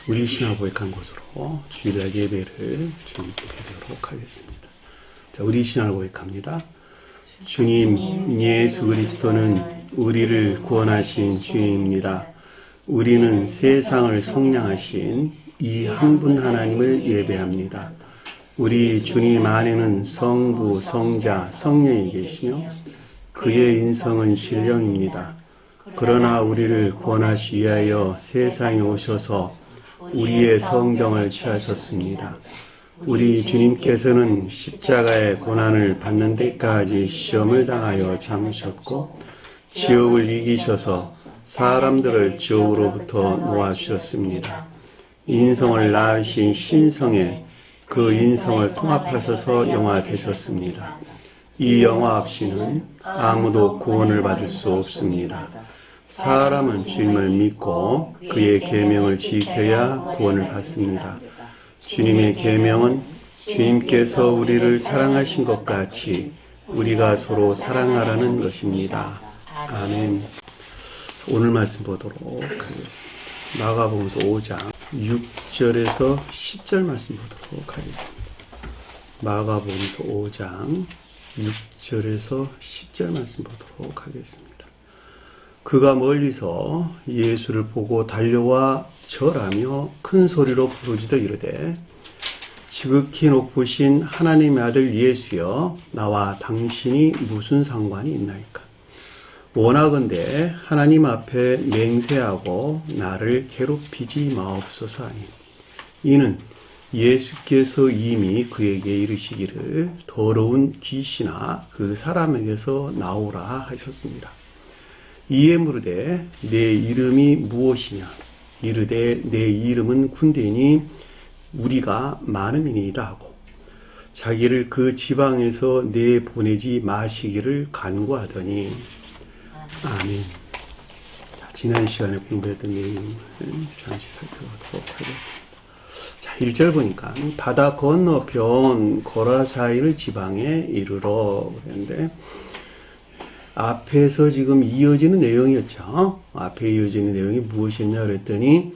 우리 신앙을 고백한 곳으로 주일날 예배를 주님께 드리도록 하겠습니다. 자, 우리 신앙을 고백합니다. 주님 예수 그리스도는 우리를 구원하신 주님입니다. 우리는 세상을 속량하신 이 한 분 하나님을 예배합니다. 우리 주님 안에는 성부, 성자, 성령이 계시며 그의 인성은 신령입니다. 그러나 우리를 구원하시기 위하여 세상에 오셔서 우리의 성정을 취하셨습니다. 우리 주님께서는 십자가의 고난을 받는 데까지 시험을 당하여 참으셨고 지옥을 이기셔서 사람들을 지옥으로부터 놓아주셨습니다. 인성을 낳으신 신성에 그 인성을 통합하셔서 영화 되셨습니다. 이 영화 없이는 아무도 구원을 받을 수 없습니다. 사람은 주님을 믿고 그의 계명을 지켜야 구원을 받습니다. 주님의 계명은 주님께서 우리를 사랑하신 것 같이 우리가 서로 사랑하라는 것입니다. 아멘. 오늘 말씀 보도록 하겠습니다. 마가복음서 5장 6절에서 10절 말씀 보도록 하겠습니다. 마가복음서 5장 6절에서 10절 말씀 보도록 하겠습니다. 그가 멀리서 예수를 보고 달려와 절하며 큰 소리로 부르짖어 이르되 지극히 높으신 하나님의 아들 예수여, 나와 당신이 무슨 상관이 있나이까? 원하건대 하나님 앞에 맹세하고 나를 괴롭히지 마옵소서 하니, 이는 예수께서 이미 그에게 이르시기를 더러운 귀신아 그 사람에게서 나오라 하셨습니다. 이에 물으되 내 이름이 무엇이냐? 이르되 내 이름은 군대니 우리가 많음이니이다 하고 자기를 그 지방에서 내보내지 마시기를 간구하더니. 아멘. 자, 지난 시간에 공부했던 내용을 잠시 살펴보도록 하겠습니다. 자, 1절 보니까 바다 건너편 고라사이르 지방에 이르러 그랬는데 앞에서 지금 이어지는 내용이었죠. 앞에 이어지는 내용이 무엇이었냐 그랬더니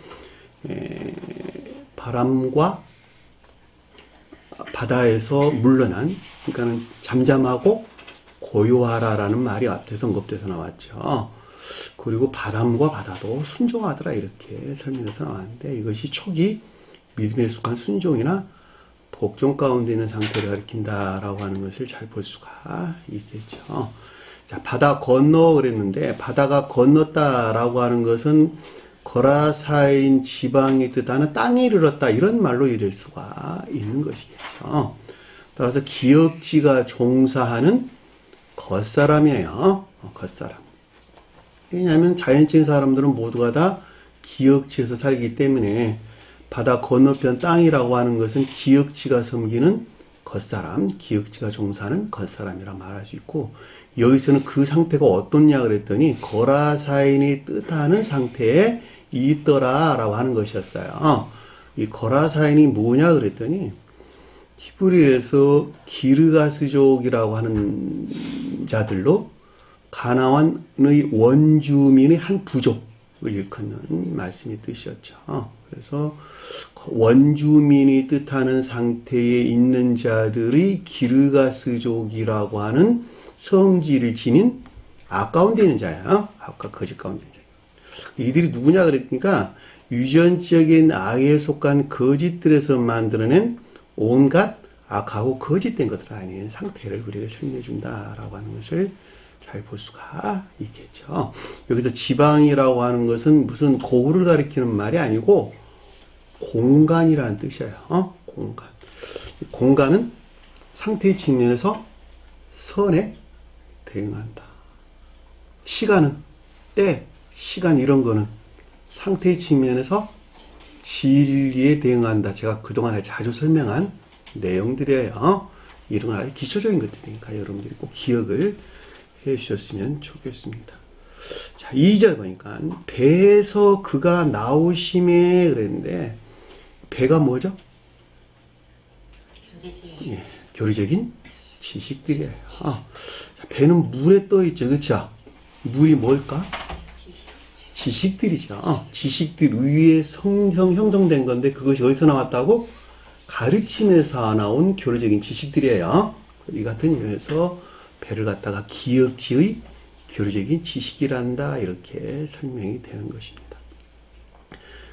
바람과 바다에서 물러난, 그러니까 잠잠하고 고요하라라는 말이 앞에서 언급돼서 나왔죠. 그리고 바람과 바다도 순종하더라 이렇게 설명해서 나왔는데, 이것이 초기 믿음에 속한 순종이나 복종 가운데 있는 상태를 가리킨다라고 하는 것을 잘 볼 수가 있겠죠. 자, 바다 건너 그랬는데, 바다가 건넜다라고 하는 것은 거라사인 지방이 뜻하는 땅이 이르렀다 이런 말로 이룰 수가 있는 것이겠죠. 따라서 기역지가 종사하는 겉사람이에요. 겉사람. 왜냐하면 자연적인 사람들은 모두가 다 기역지에서 살기 때문에 바다 건너편 땅이라고 하는 것은 기역지가 섬기는 겉사람, 기역지가 종사하는 겉사람이라 말할 수 있고, 여기서는 그 상태가 어떻냐 그랬더니 거라사인이 뜻하는 상태에 있더라라고 하는 것이었어요. 이 거라사인이 뭐냐 그랬더니 히브리에서 기르가스족이라고 하는 자들로 가나안의 원주민의 한 부족을 일컫는 말씀이 뜻이었죠. 그래서 원주민이 뜻하는 상태에 있는 자들의 기르가스족이라고 하는 성질을 지닌 악 가운데 있는 자예요. 악과 거짓 가운데 있는 자. 이들이 누구냐 그랬으니까 유전적인 악에 속한 거짓들에서 만들어낸 온갖 악하고 거짓된 것들 아닌 상태를 우리에게 설명해 준다라고 하는 것을 잘 볼 수가 있겠죠. 여기서 지방이라고 하는 것은 무슨 고구를 가리키는 말이 아니고 공간이라는 뜻이에요. 공간. 공간은 상태의 측면에서 선에 대응한다. 시간은 때, 시간 이런 거는 상태의 측면에서 진리에 대응한다. 제가 그동안에 자주 설명한 내용들이에요. 이런 아주 기초적인 것들이니까 여러분들이 꼭 기억을 해 주셨으면 좋겠습니다. 자, 2절 보니까 배에서 그가 나오심에 그랬는데, 배가 뭐죠? 예, 교리적인 지식들이에요. 자, 배는 물에 떠 있죠. 그렇죠? 물이 뭘까? 지식들이죠. 지식들 위에 형성된 건데 그것이 어디서 나왔다고? 가르침에서 나온 교류적인 지식들이에요. 이 같은 이유에서 배를 갖다가 기역지의 교류적인 지식이란다 이렇게 설명이 되는 것입니다.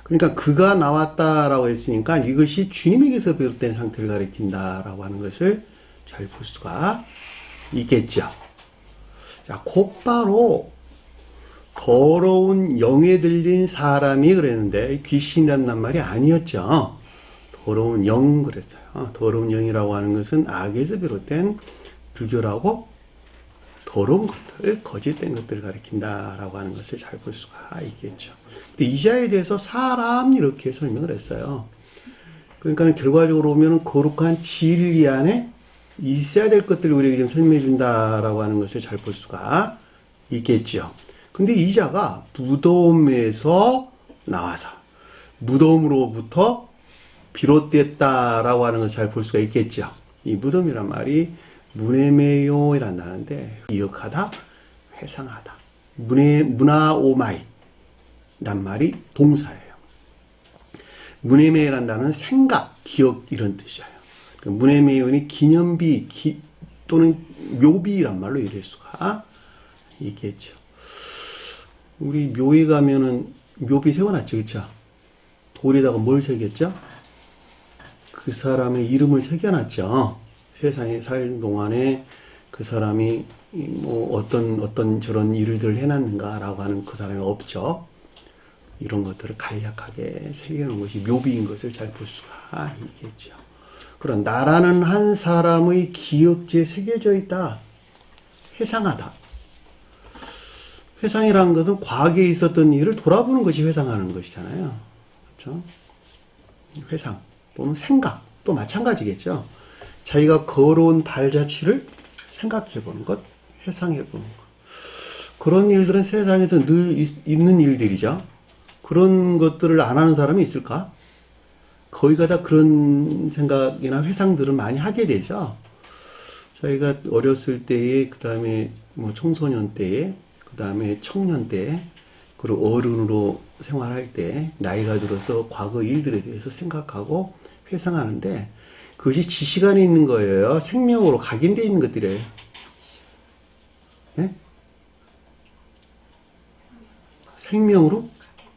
그러니까 그가 나왔다라고 했으니까 이것이 주님에게서 비롯된 상태를 가리킨다라고 하는 것을 잘 볼 수가 있겠죠. 자, 곧바로 더러운 영에 들린 사람이 그랬는데 귀신이란 말이 아니었죠. 더러운 영 그랬어요. 더러운 영이라고 하는 것은 악에서 비롯된 불교라고 더러운 것들, 거짓된 것들을 가리킨다라고 하는 것을 잘 볼 수가 있겠죠. 근데 이자에 대해서 사람 이렇게 설명을 했어요. 그러니까 결과적으로 보면 거룩한 진리 안에 있어야 될 것들을 우리에게 좀 설명해 준다라고 하는 것을 잘 볼 수가 있겠죠. 근데 이자가 무덤에서 나와서 무덤으로부터 비롯됐다라고 하는 것을 잘 볼 수가 있겠죠. 이 무덤이란 말이 무네메요이란 단어인데 기억하다, 회상하다. 무나오마이 란 말이 동사예요. 무네메요란 단어는 생각, 기억 이런 뜻이에요. 무네메요는 기념비 또는 묘비란 말로 이럴 수가 있겠죠. 우리 묘에 가면은 묘비 세워놨죠, 그쵸? 돌에다가 뭘 새겼죠? 그 사람의 이름을 새겨놨죠. 세상에 살 동안에 그 사람이 뭐 어떤 저런 일들을 해놨는가라고 하는 그 사람이 없죠. 이런 것들을 간략하게 새겨놓은 것이 묘비인 것을 잘 볼 수가 있겠죠. 그런 나라는 한 사람의 기억지에 새겨져 있다. 회상하다. 회상이라는 것은 과거에 있었던 일을 돌아보는 것이 회상하는 것이잖아요. 그렇죠? 회상 또는 생각 또 마찬가지겠죠. 자기가 걸어온 발자취를 생각해 보는 것, 회상해 보는 것. 그런 일들은 세상에서 늘 있는 일들이죠. 그런 것들을 안 하는 사람이 있을까? 거의가 다 그런 생각이나 회상들을 많이 하게 되죠. 저희가 어렸을 때에, 그 다음에 뭐 청소년 때에, 그 다음에 청년 때, 그리고 어른으로 생활할 때, 나이가 들어서 과거 일들에 대해서 생각하고 회상하는데, 그것이 지식 안에 있는 거예요. 생명으로 각인되어 있는 것들이에요. 네? 생명으로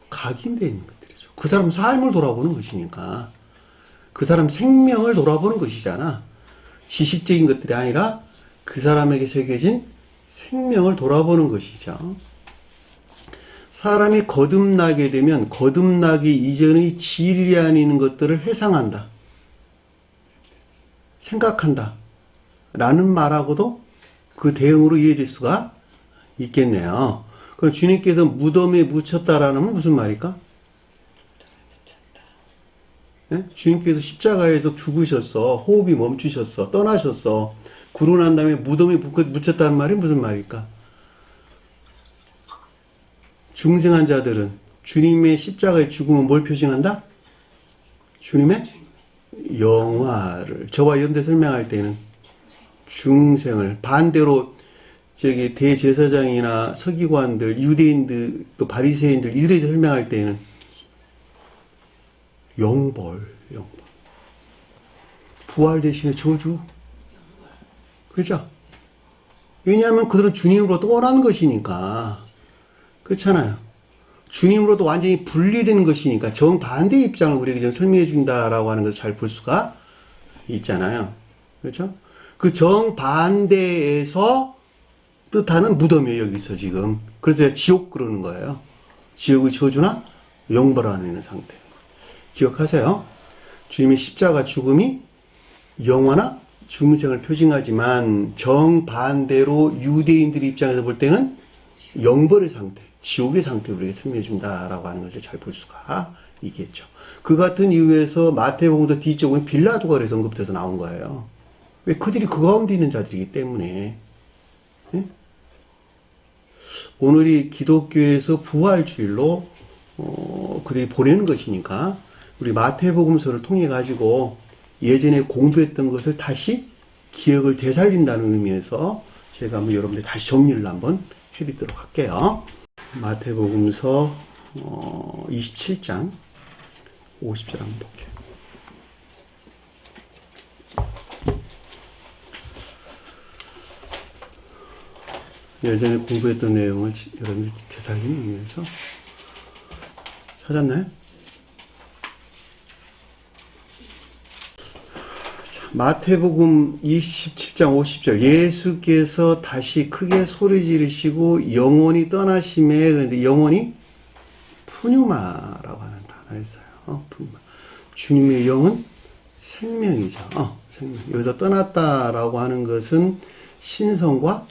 각인되어 있는 것들이죠. 그 사람 삶을 돌아보는 것이니까. 그 사람 생명을 돌아보는 것이잖아. 지식적인 것들이 아니라 그 사람에게 새겨진 생명을 돌아보는 것이죠. 사람이 거듭나게 되면 거듭나기 이전의 진리 안에 있는 것들을 회상한다. 생각한다. 라는 말하고도 그 대응으로 이해될 수가 있겠네요. 그럼 주님께서 무덤에 묻혔다라는 건 무슨 말일까? 네? 주님께서 십자가에서 죽으셨어. 호흡이 멈추셨어. 떠나셨어. 그러고 난 다음에 무덤에 묻혔다는 말이 무슨 말일까? 중생한 자들은 주님의 십자가의 죽음은 뭘 표징한다? 주님의 영화를. 저와 연대 설명할 때는 중생을, 반대로 저기 대제사장이나 서기관들, 유대인들, 또 바리새인들 이들에 설명할 때는 영벌. 부활 대신에 저주. 그렇죠? 왜냐하면 그들은 주님으로 떠난 것이니까. 그렇잖아요. 주님으로도 완전히 분리되는 것이니까 정반대의 입장을 우리에게 좀 설명해 준다라고 하는 것을 잘 볼 수가 있잖아요. 그렇죠? 그 정반대에서 뜻하는 무덤이에요, 여기서 지금. 그래서 지옥 그러는 거예요. 지옥의 저주나 영벌 안에 있는 상태. 기억하세요. 주님의 십자가 죽음이 영화나 중생을 표징하지만 정반대로 유대인들 입장에서 볼 때는 영벌의 상태, 지옥의 상태로 우리에게 설명해 준다라고 하는 것을 잘 볼 수가 있겠죠. 그 같은 이유에서 마태복음도 뒤쪽은 빌라도가 그래서 언급돼서 나온 거예요. 왜? 그들이 그 가운데 있는 자들이기 때문에. 네? 오늘이 기독교에서 부활주일로 그들이 보내는 것이니까 우리 마태복음서를 통해 가지고 예전에 공부했던 것을 다시 기억을 되살린다는 의미에서 제가 한번 여러분들 다시 정리를 한번 해드리도록 할게요. 마태복음서 27장 50절 한번 볼게요. 예전에 공부했던 내용을 여러분들 되살리기 위해서 찾았나요? 마태복음 27장 50절 예수께서 다시 크게 소리 지르시고 영혼이 떠나심에 그런데 영혼이 푸뉴마라고 하는 단어가 있어요. 푸뉴마. 주님의 영은 생명이죠. 생명. 여기서 떠났다라고 하는 것은 신성과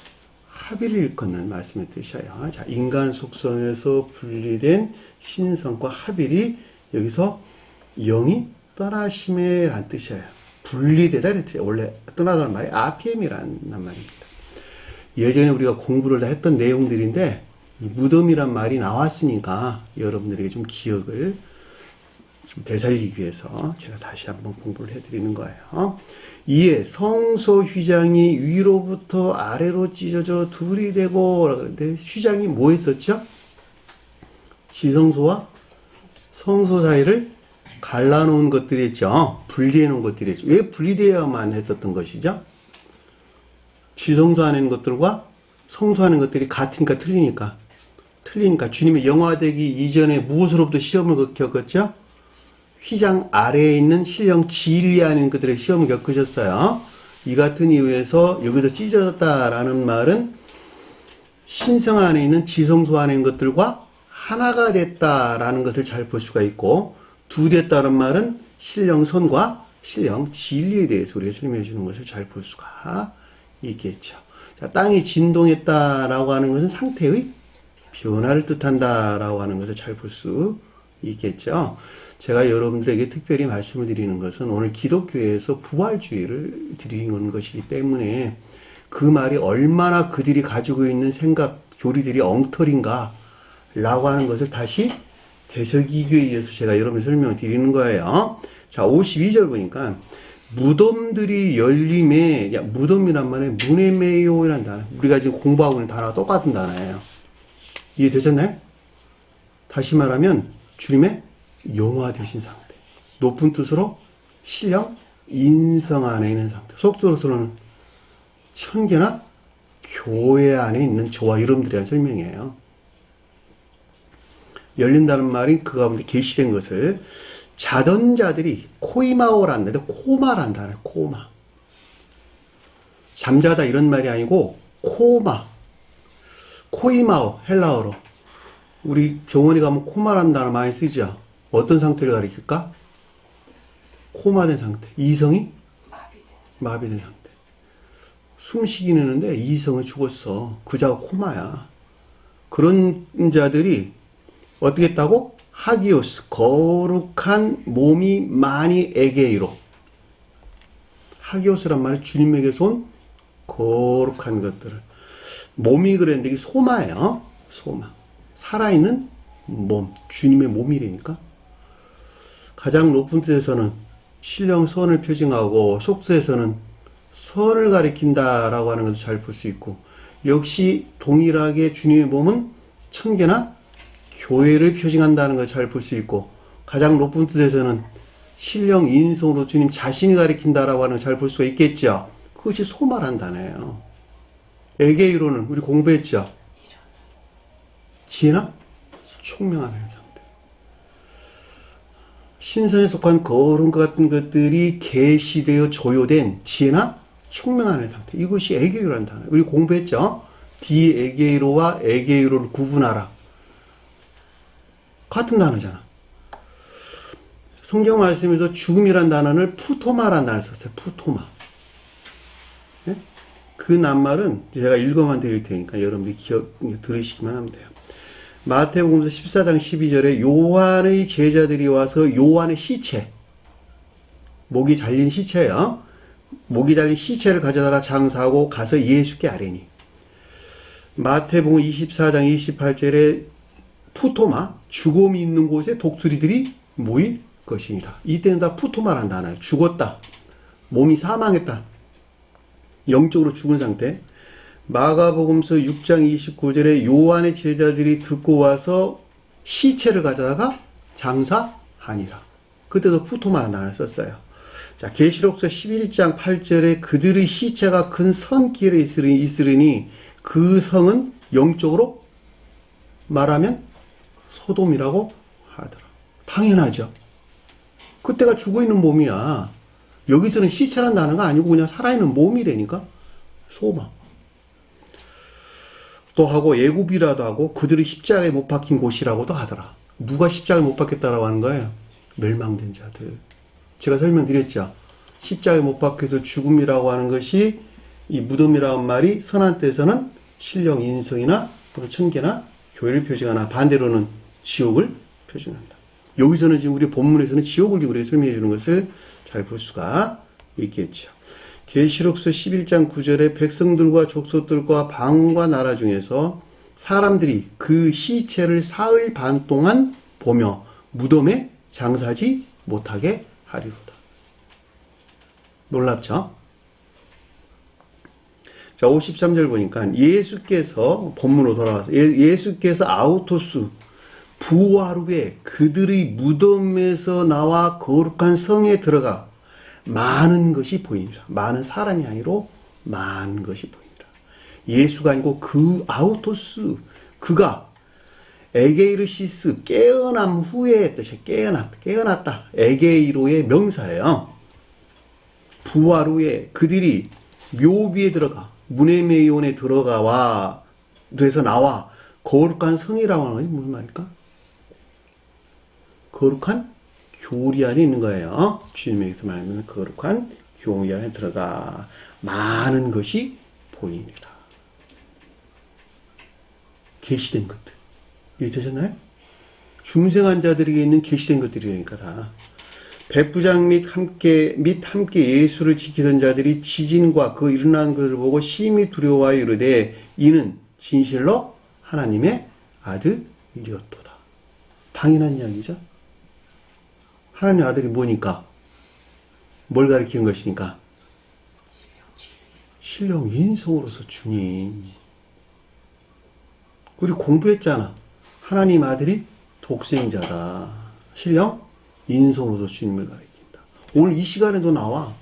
합의를 일컫는 말씀의 뜻이에요. 자, 인간 속성에서 분리된 신성과 합의이 여기서 영이 떠나심에 란 뜻이에요. 분리되다 이런 뜻이에요. 원래 떠나다는 말이 아피엠이라는 말입니다. 예전에 우리가 공부를 다 했던 내용들인데 이 무덤이란 말이 나왔으니까 여러분들에게 좀 기억을 좀 되살리기 위해서 제가 다시 한번 공부를 해드리는 거예요. 이에 성소 휘장이 위로부터 아래로 찢어져 둘이 되고 그러는데 휘장이 뭐 했었죠? 지성소와 성소 사이를 갈라놓은 것들이었죠. 분리해 놓은 것들이었죠. 왜 분리되어야만 했었던 것이죠? 지성소 안에 있는 것들과 성소 안에 있는 것들이 같으니까 틀리니까. 주님의 영화되기 이전에 무엇으로부터 시험을 겪었죠? 휘장 아래에 있는 신령 진리 안에 있는 것들의 시험을 겪으셨어요. 이 같은 이유에서 여기서 찢어졌다라는 말은 신성 안에 있는 지성소 안에 있는 것들과 하나가 됐다라는 것을 잘 볼 수가 있고, 두 됐다는 말은 신령 선과 신령 진리에 대해서 우리가 설명해 주는 것을 잘 볼 수가 있겠죠. 자, 땅이 진동했다라고 하는 것은 상태의 변화를 뜻한다라고 하는 것을 잘 볼 수 있겠죠. 제가 여러분들에게 특별히 말씀을 드리는 것은 오늘 기독교에서 부활주의를 드리는 것이기 때문에 그 말이 얼마나 그들이 가지고 있는 생각, 교리들이 엉터리인가 라고 하는 것을 다시 대서기교에 의해서 제가 여러분께 설명을 드리는 거예요. 자, 52절 보니까 무덤들이 열림에, 무덤이란 말에 무네메요라는 단어, 우리가 지금 공부하고 있는 단어가 똑같은 단어예요. 이해되셨나요? 다시 말하면 주님의 영화되신 상태, 높은 뜻으로 신령 인성 안에 있는 상태, 속도로서는 천계나 교회 안에 있는 저와 여러분들에 대한 설명이에요. 열린다는 말이 그 가운데 계시된 것을 자던 자들이 코이마오라는 데는 코마라는 단어예요. 코마. 잠자다 이런 말이 아니고 코마. 코이마오 헬라어로. 우리 병원에 가면 코마라는 단어 많이 쓰죠. 어떤 상태를 가리킬까? 코마된 상태. 이성이 마비된 상태. 숨쉬기는 하는데 이성은 죽었어. 그 자가 코마야. 그런 자들이 어떻게 했다고? 하기오스, 거룩한 몸이 많이 에게이로. 하기오스란 말은 주님에게서 온 거룩한 것들을. 몸이 그랬는데 이게 소마예요. 소마. 살아있는 몸. 주님의 몸이라니까. 가장 높은 뜻에서는 신령 선을 표징하고 속수에서는 선을 가리킨다라고 하는 것을 잘 볼 수 있고, 역시 동일하게 주님의 몸은 천계나 교회를 표징한다는 걸 잘 볼 수 있고, 가장 높은 뜻에서는 신령 인성으로 주님 자신이 가리킨다라고 하는 걸 잘 볼 수가 있겠죠. 그것이 소마란 단어예요. 에게이로는 우리 공부했죠. 지혜나 총명한 상태. 신선에 속한 거룩 같은 것들이 계시되어 조요된 지혜나 총명한 상태. 이것이 에게이로란 단어예요. 우리 공부했죠. 디에게이로와 에게이로를 구분하라. 같은 단어잖아. 성경 말씀에서 죽음이란 단어를 푸토마라는 단어를 썼어요. 푸토마. 네? 그 낱말은 제가 읽어만 드릴 테니까 여러분들이 들으시기만 하면 돼요. 마태복음서 14장 12절에 요한의 제자들이 와서 요한의 시체, 목이 잘린 시체예요. 목이 잘린 시체를 가져다가 장사하고 가서 예수께 아뢰니. 마태복음 24장 28절에 푸토마, 죽음이 있는 곳에 독수리들이 모일 것이니라. 이때는 다 푸토마란 단어예요. 죽었다. 몸이 사망했다. 영적으로 죽은 상태. 마가복음서 6장 29절에 요한의 제자들이 듣고 와서 시체를 가져다가 장사하니라. 그때도 푸토마는 단어를 썼어요. 자, 계시록서 11장 8절에 그들의 시체가 큰 성길에 있으리니 그 성은 영적으로 말하면 소돔이라고 하더라. 당연하죠. 그때가 죽어있는 몸이야. 여기서는 시체란 단어가 아니고 그냥 살아있는 몸이라니까. 소돔. 또 하고 애굽이라도 하고 그들이 십자가에 못 박힌 곳이라고도 하더라. 누가 십자가에 못 박혔다라고 하는 거예요? 멸망된 자들. 제가 설명드렸죠. 십자가에 못 박혀서 죽음이라고 하는 것이 이 무덤이라는 말이 선한 때에서는 신령 인성이나 또는 천계나 교회를 표징하나 반대로는 지옥을 표징한다. 여기서는 지금 우리 본문에서는 지옥을 우리에게 설명해 주는 것을 잘 볼 수가 있겠죠. 계시록서 11장 9절에 백성들과 족속들과 방과 나라 중에서 사람들이 그 시체를 사흘 반 동안 보며 무덤에 장사하지 못하게 하리로다. 놀랍죠? 자, 53절 보니까 예수께서 본문으로 돌아와서 예수께서 아우토스 부활 후에 그들의 무덤에서 나와 거룩한 성에 들어가 많은 것이 보이니라. 많은 사람이 아니로 많은 것이 보이니라. 예수가 아니고 그 아우토스, 그가 에게이르시스, 깨어남 후에 뜻이 깨어났다. 에게이로의 명사예요. 부활 후에 그들이 묘비에 들어가, 무네메이온에 들어가와, 돼서 나와, 거룩한 성이라고 하는 것이 무슨 말일까? 거룩한 교리 안에 있는 거예요. 주님에게서 말하면 거룩한 교리 안에 들어가 많은 것이 보이니라. 계시된 것들. 이해되셨나요? 중생한 자들에게 있는 계시된 것들이니까 다. 백부장 및 함께 예수를 지키던 자들이 지진과 그 일어난 것을 보고 심히 두려워하여 이르되 이는 진실로 하나님의 아들이었도다. 당연한 이야기죠. 하나님의 아들이 뭐니까? 뭘 가리키는 것이니까? 신령 인성으로서 주님. 우리 공부했잖아. 하나님 아들이 독생자다. 신령 인성으로서 주님을 가리킨다. 오늘 이 시간에도 나와.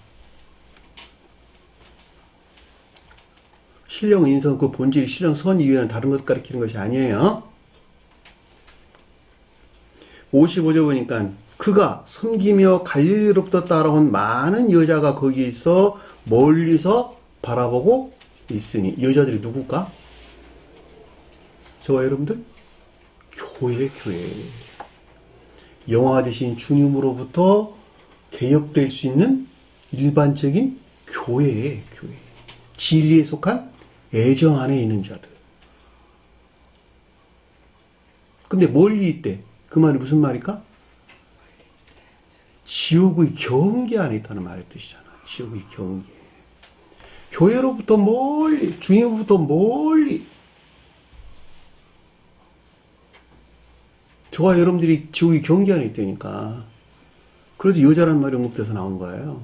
신령 인성 그 본질이 신령 선 이외에는 다른 것 가리키는 것이 아니에요. 55절 보니까 그가 섬기며 갈릴리로부터 따라온 많은 여자가 거기 있어 멀리서 바라보고 있으니 여자들이 누굴까? 저와 여러분들 교회 영화 되신 주님으로부터 개혁될 수 있는 일반적인 교회 진리에 속한 애정 안에 있는 자들. 근데 멀리 있대. 그 말이 무슨 말일까? 지옥의 경계 안에 있다는 말의 뜻이잖아. 지옥의 경계. 교회로부터 멀리, 주님으로부터 멀리. 저와 여러분들이 지옥의 경계 안에 있다니까. 그래도 여자란 말이 언급돼서 나온 거예요.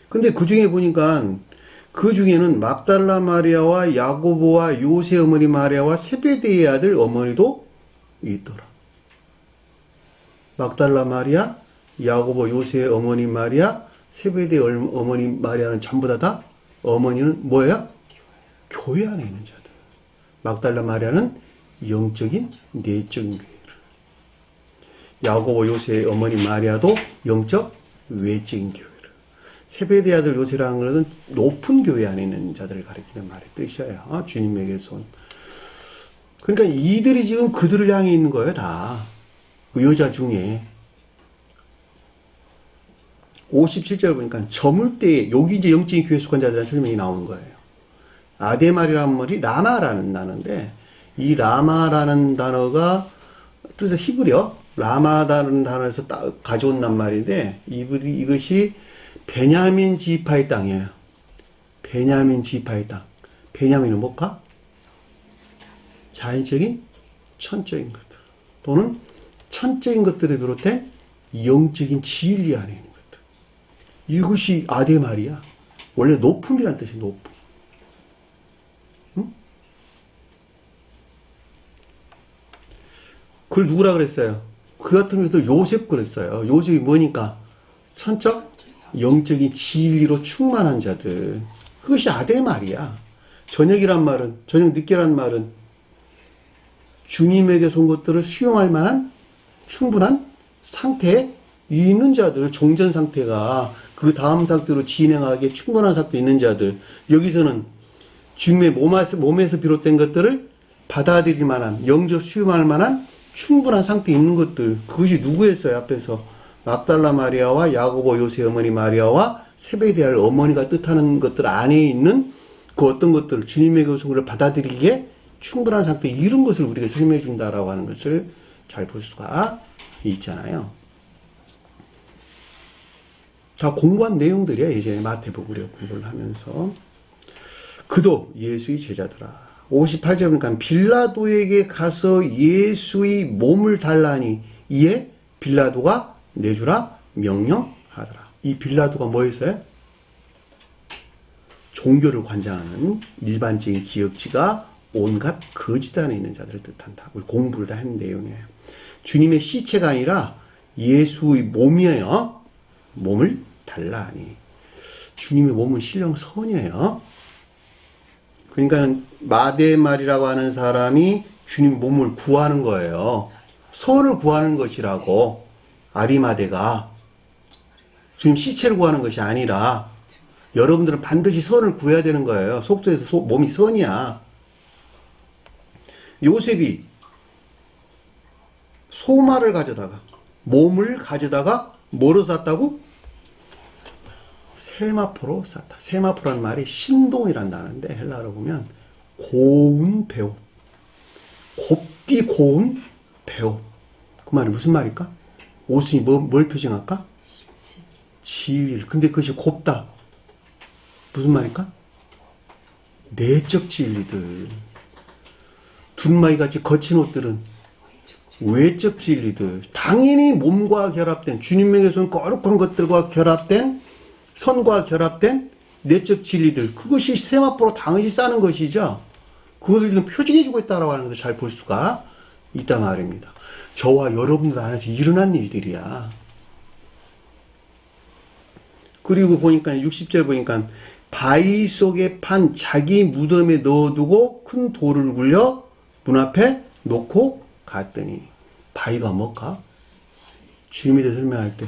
근데 그 중에 보니까 그 중에는 막달라 마리아와 야고보와 요새 어머니 마리아와 세베대의 아들 어머니도 있더라. 막달라 마리아, 야고보, 요새 어머니 마리아, 세베대 어머니 마리아는 전부 다 어머니는 뭐예요? 교회 안에 있는 자들. 막달라 마리아는 영적인 내적인 교회를. 야고보, 요새 어머니 마리아도 영적 외적인 교회를. 세베대 아들 요새라는 것은 높은 교회 안에 있는 자들을 가리키는 말의 뜻이에요. 주님에게서 온. 그러니까 이들이 지금 그들을 향해 있는 거예요, 다. 그 여자 중에. 57절 보니까 저물 때에, 여기 이제 영적인 교회 속한 자들의 설명이 나오는 거예요. 아데말이라는 말이 라마라는 단어인데, 이 라마라는 단어가 뜻은 히브리어, 라마라는 단어에서 가져온 말인데, 이것이 베냐민 지파의 땅이에요. 베냐민 지파의 땅. 베냐민은 뭘까? 자연적인, 천적인 것들. 또는 천적인 것들을 비롯해 영적인 진리 안에 있는 것들. 이것이 아데말이야. 원래 높음이란 뜻이 높음. 그걸 누구라 그랬어요? 그 같은 경우도 요셉 그랬어요. 요셉이 뭐니까? 천적, 영적인 진리로 충만한 자들. 그것이 아대 말이야. 저녁이란 말은, 저녁 늦게란 말은 주님에게서 온 것들을 수용할 만한 충분한 상태에 있는 자들, 종전 상태가 그 다음 상태로 진행하기에 충분한 상태에 있는 자들. 여기서는 주님의 몸에서 비롯된 것들을 받아들일 만한, 영적 수용할 만한 충분한 상태에 있는 것들. 그것이 누구였어요? 앞에서 막달라 마리아와 야고보 요새 어머니 마리아와 세베대할 어머니가 뜻하는 것들 안에 있는 그 어떤 것들, 주님의 교성을 받아들이기에 충분한 상태에 이른 것을 우리가 설명해 준다라고 하는 것을 잘 볼 수가 있잖아요. 다 공부한 내용들이야. 예전에 마태복음 우리가 공부를 하면서. 그도 예수의 제자들아. 58절 보니까 빌라도에게 가서 예수의 몸을 달라니 이에 빌라도가 내주라 명령하더라. 이 빌라도가 뭐였어요? 종교를 관장하는 일반적인 기역지가 온갖 거짓 안에 있는 자들을 뜻한다. 우리 공부를 다 한 내용이에요. 주님의 시체가 아니라 예수의 몸이에요. 몸을 달라니. 주님의 몸은 신령 선이에요. 그러니까 마데말이라고 하는 사람이 주님 몸을 구하는 거예요. 선을 구하는 것이라고. 아리마데가 주님 시체를 구하는 것이 아니라 여러분들은 반드시 선을 구해야 되는 거예요. 속죄에서 몸이 선이야. 요셉이 소마를 가져다가 몸을 가져다가 뭐로 쌌다고? 세마포로 쌌다. 세마포라는 말이 신동이란 단어인데 헬라어로 보면 고운 배옷. 곱디 고운 배옷. 그 말이 무슨 말일까? 옷이 뭘 표징할까? 진리를. 근데 그것이 곱다. 무슨 말일까? 내적 진리들. 둔마이같이 거친 옷들은 외적 진리들. 당연히 몸과 결합된, 주님에게서는 거룩한 것들과 결합된, 선과 결합된 내적 진리들. 그것이 세마포로 당연히 싸는 것이죠. 그것을 지금 표징해주고 있다고 하는 것을 잘 볼 수가 있단 말입니다. 저와 여러분들 안에서 일어난 일들이야. 그리고 보니까 60절 보니까 바위 속에 판 자기 무덤에 넣어두고 큰 돌을 굴려 문 앞에 놓고 갔더니. 바위가 뭘까? 주님에 대해 설명할 때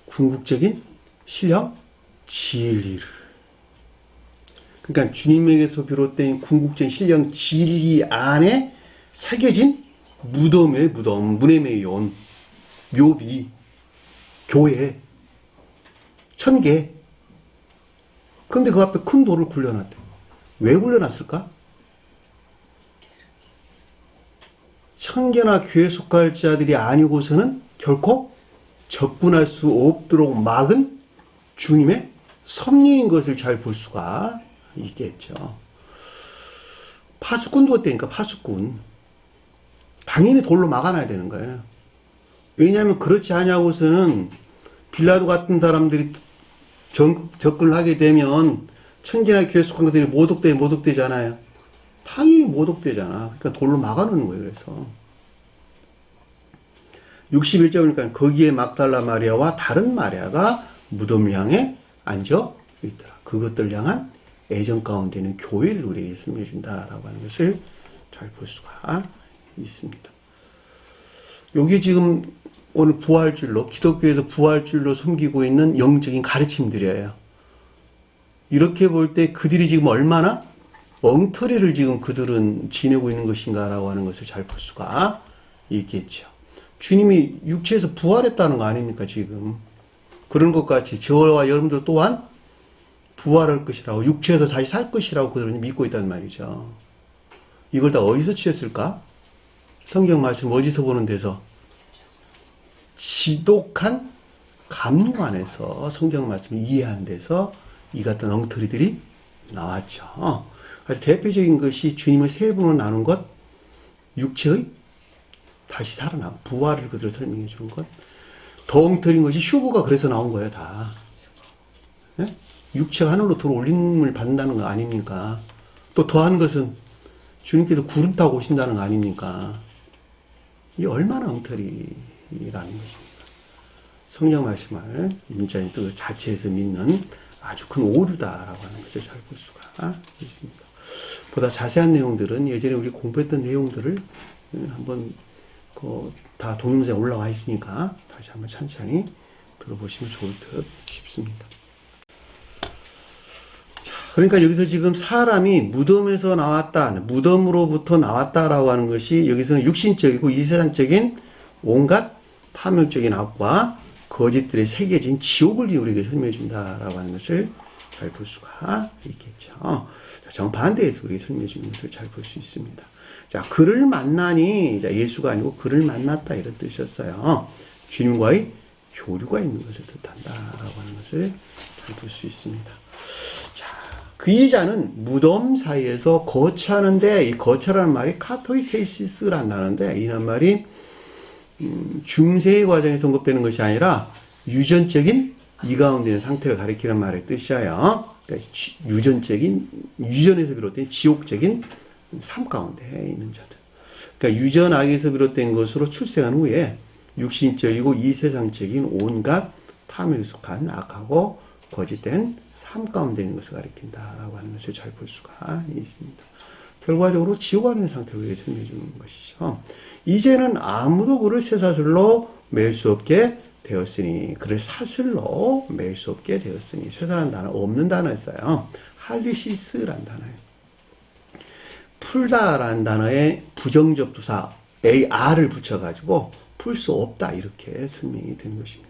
궁극적인 신령 진리를. 그러니까 주님에게서 비롯된 궁극적인 신령 진리 안에 새겨진 무덤의 무덤, 문에 매여온 묘비, 교회, 천개. 그런데 그 앞에 큰 돌을 굴려놨대. 왜 굴려놨을까? 천개나 교회 속할 자들이 아니고서는 결코 접근할 수 없도록 막은 주님의 섭리인 것을 잘 볼 수가 있겠죠. 파수꾼도 어때니까 파수꾼. 당연히 돌로 막아놔야 되는 거예요. 왜냐하면 그렇지 않냐고서는 빌라도 같은 사람들이 접근을 하게 되면 천개나 교회 속한 것들이 모독되잖아요. 당연히 모독되잖아. 그러니까 돌로 막아놓는 거예요. 그래서 61절 보니까 거기에 막달라 마리아와 다른 마리아가 무덤을 향해 앉아 있더라. 그것들 향한 애정 가운데는 교회를 우리에게 설명해 준다라고 하는 것을 잘 볼 수가 있습니다. 여기 지금 오늘 부활줄로, 기독교에서 부활줄로 섬기고 있는 영적인 가르침들이에요. 이렇게 볼 때 그들이 지금 얼마나 엉터리를 지금 그들은 지내고 있는 것인가라고 하는 것을 잘 볼 수가 있겠죠. 주님이 육체에서 부활했다는 거 아닙니까, 지금? 그런 것 같이 저와 여러분들 또한 부활할 것이라고, 육체에서 다시 살 것이라고 그들은 믿고 있단 말이죠. 이걸 다 어디서 취했을까? 성경 말씀 어디서 보는 데서? 지독한 감동 안에서 성경 말씀을 이해하는 데서 이 같은 엉터리들이 나왔죠. 아주 대표적인 것이 주님을 세 분으로 나눈 것, 육체의 다시 살아남, 부활을 그대로 설명해 주는 것. 더 엉터리인 것이 휴거가 그래서 나온 거예요, 다. 네? 육체가 하늘로 들어올림을 받는다는 거 아닙니까? 또 더한 것은 주님께서 구름 타고 오신다는 거 아닙니까? 이게 얼마나 엉터리라는 것입니다. 성경 말씀을 문자인 뜻 자체에서 믿는 아주 큰 오류다라고 하는 것을 잘 볼 수가 있습니다. 보다 자세한 내용들은 예전에 우리 공부했던 내용들을 한번 다 동영상에 올라와 있으니까 다시 한번 천천히 들어보시면 좋을 듯 싶습니다. 자, 그러니까 여기서 지금 사람이 무덤에서 나왔다, 무덤으로부터 나왔다라고 하는 것이 여기서는 육신적이고 이 세상적인 온갖 탐욕적인 악과 거짓들의 새겨진 지옥을 우리에게 설명해 준다라고 하는 것을 잘 볼 수가 있겠죠. 자, 정반대에서 우리에게 설명해 주는 것을 잘 볼 수 있습니다. 자, 그를 만나니, 자, 예수가 아니고 그를 만났다 이런 뜻이었어요. 주님과의 교류가 있는 것을 뜻한다라고 하는 것을 잘 볼 수 있습니다. 자, 그 이자는 무덤 사이에서 거처하는데, 이 거처라는 말이 카토이케이시스라는 단어인데, 이란 말이 중세의 과정에서 언급되는 것이 아니라 유전적인 이 가운데 있는 상태를 가리키는 말의 뜻이에요. 그러니까 유전에서 비롯된 지옥적인 삶 가운데 있는 자들. 그러니까 유전악에서 비롯된 것으로 출생한 후에 육신적이고 이 세상적인 온갖 탐욕에 속한 악하고 거짓된 삶 가운데 있는 것을 가리킨다라고 하는 것을 잘 볼 수가 있습니다. 결과적으로 지옥 안에 있는 상태를 우리에게 설명해 주는 것이죠. 이제는 아무도 그를 쇠사슬로 매일 수 없게 되었으니, 그를 사슬로 매일 수 없게 되었으니, 쇠사라는 단어 없는 단어였어요. 할리시스라는 단어예요. 풀다라는 단어에 부정적 부사 AR을 붙여가지고 풀 수 없다 이렇게 설명이 된 것입니다.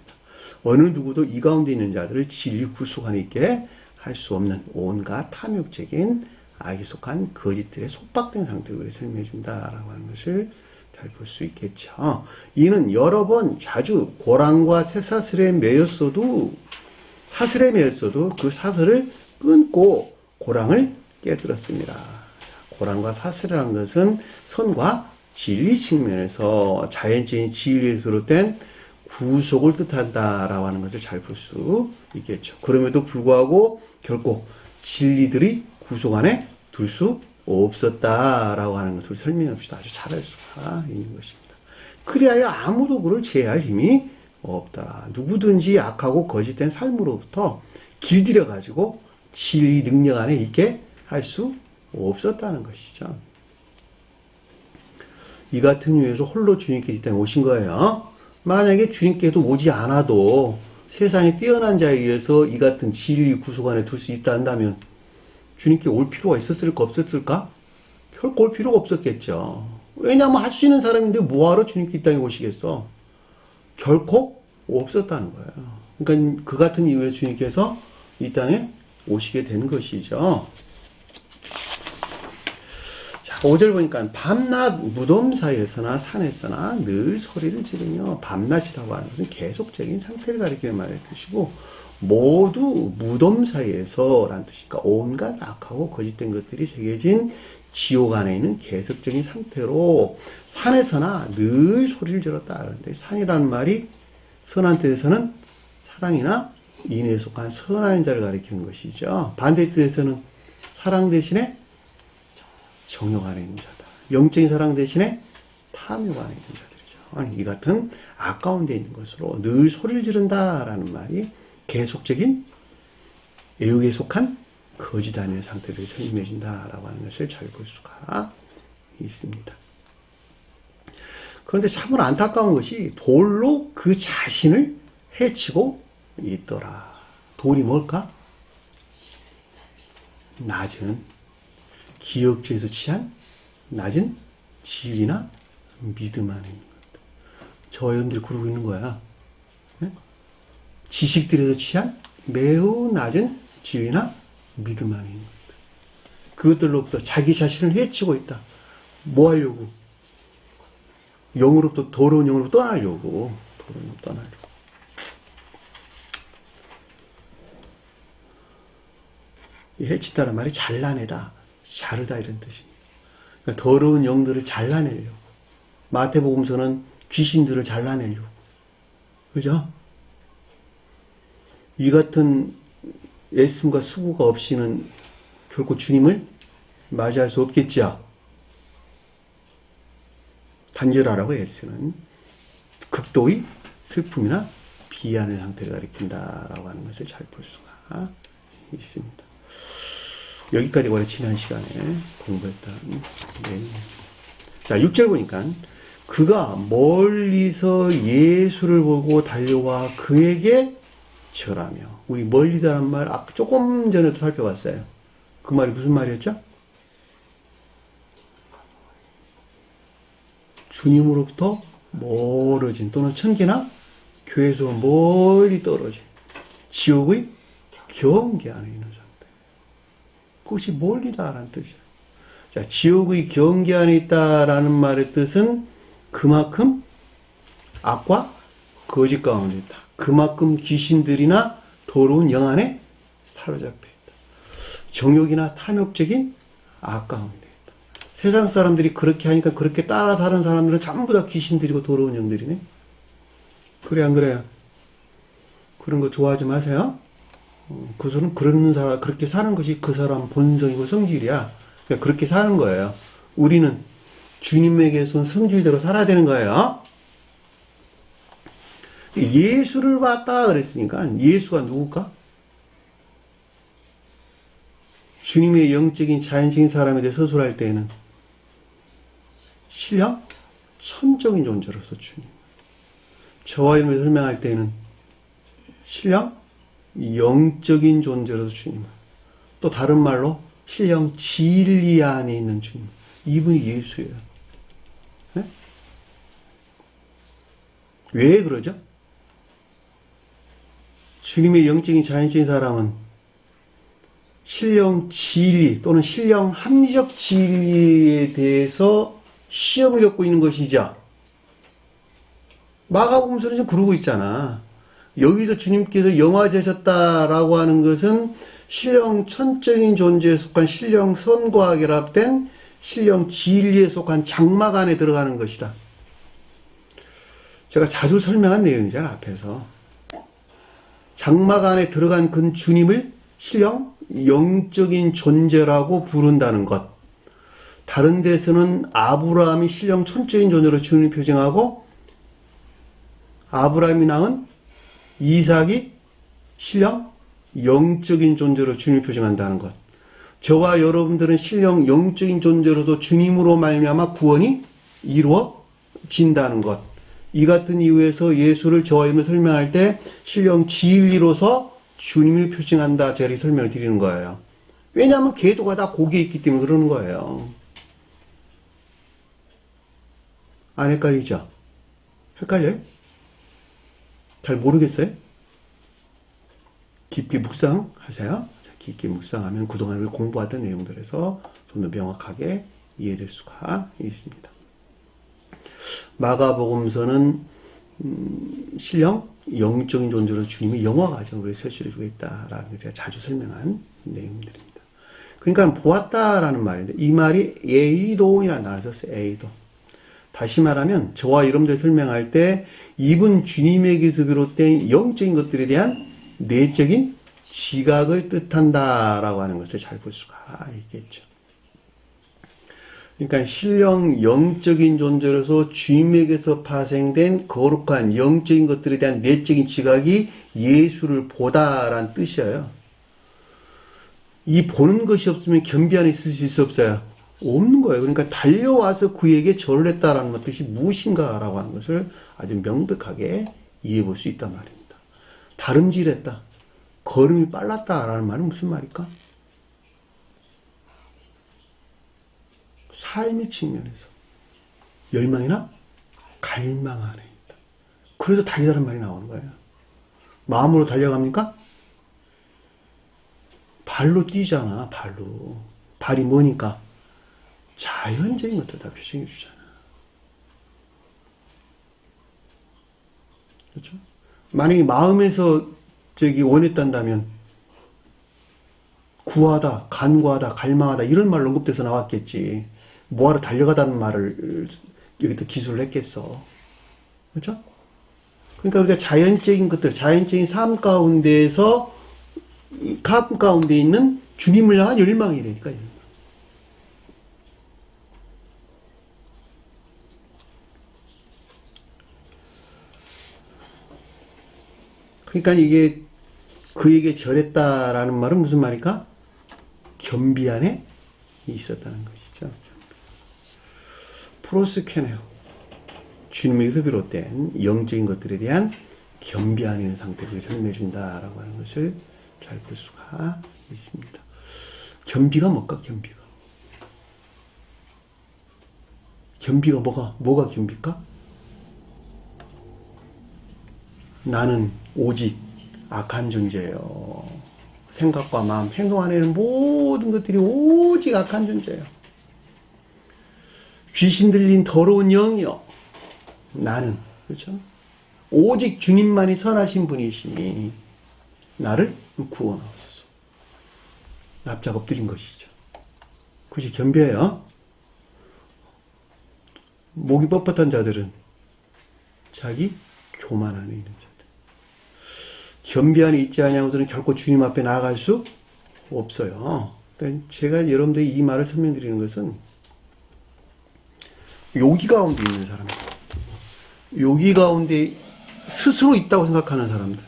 어느 누구도 이 가운데 있는 자들을 진리 구속 안에 있게 할 수 없는 온갖 탐욕적인 악에 속한 거짓들의 속박된 상태로 설명해 준다라고 하는 것을 잘 볼 수 있겠죠. 이는 여러 번 자주 고랑과 쇠사슬에 매였어도 그 사슬을 끊고 고랑을 깨뜨렸습니다. 고랑과 사슬이라는 것은 선과 진리 측면에서 자연적인 진리에서 비롯된 구속을 뜻한다라고 하는 것을 잘 볼 수 있겠죠. 그럼에도 불구하고 결코 진리들이 구속 안에 둘 수 없었다라고 하는 것을 설명합시다. 아주 잘할 수가 있는 것입니다. 그리하여 아무도 그를 제할 힘이 없더라. 누구든지 악하고 거짓된 삶으로부터 길들여 가지고 진리 능력 안에 있게 할 수 없었다는 것이죠. 이 같은 이유에서 홀로 주님께 이 땅에 오신 거예요. 만약에 주님께도 오지 않아도 세상에 뛰어난 자에 의해서 이 같은 진리 구속 안에 둘 수 있다 한다면 주님께 올 필요가 있었을까 없었을까? 결코 올 필요가 없었겠죠. 왜냐하면 할 수 있는 사람인데 뭐하러 주님께 이 땅에 오시겠어? 결코 없었다는 거예요. 그러니까 그 같은 이유에 주님께서 이 땅에 오시게 된 것이죠. 자, 5절 보니까 밤낮 무덤 사이에서나 산에서나 늘 소리를 지르며, 밤낮이라고 하는 것은 계속적인 상태를 가리키는 말의 뜻이고, 모두 무덤 사이에서 라는 뜻이니까 온갖 악하고 거짓된 것들이 새겨진 지옥 안에 있는 계속적인 상태로 산에서나 늘 소리를 질렀다. 그런데 산이라는 말이 선한 뜻에서는 사랑이나 인애에 속한 선한 자를 가리키는 것이죠. 반대 뜻에서는 사랑 대신에 정욕 안에 있는 자다. 영적인 사랑 대신에 탐욕 안에 있는 자들이죠. 아니, 이 같은 악 가운데 있는 것으로 늘 소리를 지른다라는 말이 계속적인 애욕에 속한 거짓 아닌 상태를 설명해 준다라고 하는 것을 잘 볼 수가 있습니다. 그런데 참으로 안타까운 것이 돌로 그 자신을 해치고 있더라. 돌이 뭘까? 낮은 기억죄에서 취한 낮은 지위나 믿음 안에 있는 것. 저 여러분들이 그러고 있는 거야. 네? 지식들에서 취한 매우 낮은 지위나 믿음 안에 있는 것. 그것들로부터 자기 자신을 해치고 있다. 뭐 하려고? 영으로부터, 더러운 영으로부터 떠나려고. 더러운 영으로 떠나려고. 이 해치다란 말이 잘라내다, 자르다 이런 뜻입니다. 그러니까 더러운 영들을 잘라내려고. 마태복음서는 귀신들을 잘라내려고. 그죠? 이 같은 애씀과 수고가 없이는 결코 주님을 맞이할 수 없겠지요. 간절하라고 애쓰는 극도의 슬픔이나 비안의 상태를 가리킨다라고 하는 것을 잘 볼 수가 있습니다. 여기까지 원래 지난 시간에 공부했던 내용입니다. 자, 6절 보니까 그가 멀리서 예수를 보고 달려와 그에게 절하며, 우리 멀리다란 말 조금 전에도 살펴봤어요. 그 말이 무슨 말이었죠? 주님으로부터 멀어진, 또는 천계나 교회에서 멀리 떨어진 지옥의 경계 안에 있는 상태. 그것이 멀리다라는 뜻이에요. 자, 지옥의 경계 안에 있다라는 말의 뜻은 그만큼 악과 거짓 가운데 있다. 그만큼 귀신들이나 더러운 영 안에 사로잡혀 있다. 정욕이나 탐욕적인 악 가운데 있다. 세상 사람들이 그렇게 하니까 그렇게 따라 사는 사람들은 전부 다 귀신들이고 더러운 영들이네. 그래, 안 그래요? 그런 거 좋아하지 마세요. 그 사람, 그런 사람, 그렇게 사는 것이 그 사람 본성이고 성질이야. 그러니까 그렇게 사는 거예요. 우리는 주님에게서 성질대로 살아야 되는 거예요. 예수를 봤다 그랬으니까 예수가 누굴까? 주님의 영적인 자연적인 사람에 대해 서술할 때에는 신령 천적인 존재로서 주님, 저와 이름을 설명할 때에는 신령 영적인 존재로서 주님, 또 다른 말로 신령 진리 안에 있는 주님, 이분이 예수예요. 네? 왜 그러죠? 주님의 영적인 자연적인 사람은 신령 진리 또는 신령 합리적 진리에 대해서 시험을 겪고 있는 것이죠. 마가복음서는 지금 그러고 있잖아. 여기서 주님께서 영화되셨다라고 하는 것은 신령 천적인 존재에 속한 신령 선과 결합된 신령 진리에 속한 장막 안에 들어가는 것이다. 제가 자주 설명한 내용이잖아, 앞에서. 장막 안에 들어간 그 주님을 신령 영적인 존재라고 부른다는 것. 다른 데서는 아브라함이 신령 천적인 존재로 주님을 표정하고, 아브라함이 낳은 이삭이 신령 영적인 존재로 주님을 표정한다는 것. 저와 여러분들은 신령 영적인 존재로도 주님으로 말미암아 구원이 이루어진다는 것. 이 같은 이유에서 예수를 저와 이름을 설명할 때 신령 진리로서 주님을 표징한다, 제가 설명을 드리는 거예요. 왜냐하면 궤도가 다 거기에 있기 때문에 그러는 거예요. 안 헷갈리죠? 헷갈려요? 잘 모르겠어요? 깊이 묵상하세요. 깊이 묵상하면 그동안 우리 공부하던 내용들에서 좀 더 명확하게 이해될 수가 있습니다. 마가복음서는 신령 영적인 존재로 주님이 영화 과정을 설치해주고 있다라는 걸 제가 자주 설명한 내용들입니다. 그러니까 보았다라는 말인데, 이 말이 에이도이라는 단어를 썼어요. 에이도. 다시 말하면 저와 여러분들 설명할 때 이분 주님에게서 비롯된 영적인 것들에 대한 내적인 지각을 뜻한다라고 하는 것을 잘 볼 수가 있겠죠. 그러니까 신령 영적인 존재로서 주님에게서 파생된 거룩한 영적인 것들에 대한 내적인 지각이 예수를 보다라는 뜻이에요. 이 보는 것이 없으면 겸비 안에 있을 수 있어 없어요? 없는 거예요. 그러니까 달려와서 그에게 절을 했다라는 뜻이 무엇인가라고 하는 것을 아주 명백하게 이해해 볼 수 있단 말입니다. 다름질했다, 걸음이 빨랐다라는 말은 무슨 말일까? 삶의 측면에서 열망이나 갈망 안에 있다. 그래서 달리다는 말이 나오는 거예요. 마음으로 달려갑니까? 발로 뛰잖아, 발로. 발이 뭐니까? 자연적인 것들 다 표시해 주잖아. 그렇죠? 만약에 마음에서 원했단다면 구하다, 간구하다, 갈망하다 이런 말로 언급돼서 나왔겠지. 뭐하러 달려가다는 말을 여기다 기술을 했겠어. 그렇죠? 그러니까 우리가 자연적인 것들, 자연적인 삶 가운데에서 가운데 있는 주님을 향한 열망이라니까요. 그러니까 이게 그에게 절했다라는 말은 무슨 말일까? 겸비 안에 있었다는 것이죠. 프로스케네요. 주님에게서 비롯된 영적인 것들에 대한 겸비 안에 있는 상태를 설명해 준다라고 하는 것을 잘 볼 수가 있습니다. 겸비가 뭘까? 겸비가 뭐가 겸비일까? 나는 오직 악한 존재예요. 생각과 마음, 행동 안에는 모든 것들이 오직 악한 존재예요. 귀신 들린 더러운 영이요. 나는, 그렇죠? 오직 주님만이 선하신 분이시니 나를 구원하옵소서. 납작 엎드린 것이죠. 그것이 겸비예요. 목이 뻣뻣한 자들은 자기 교만 안에 있는 자들. 겸비 안에 있지 않냐고서는 결코 주님 앞에 나아갈 수 없어요. 그러니까 제가 여러분들이 이 말을 설명드리는 것은 요기 가운데 있는 사람들, 요기 가운데 스스로 있다고 생각하는 사람들,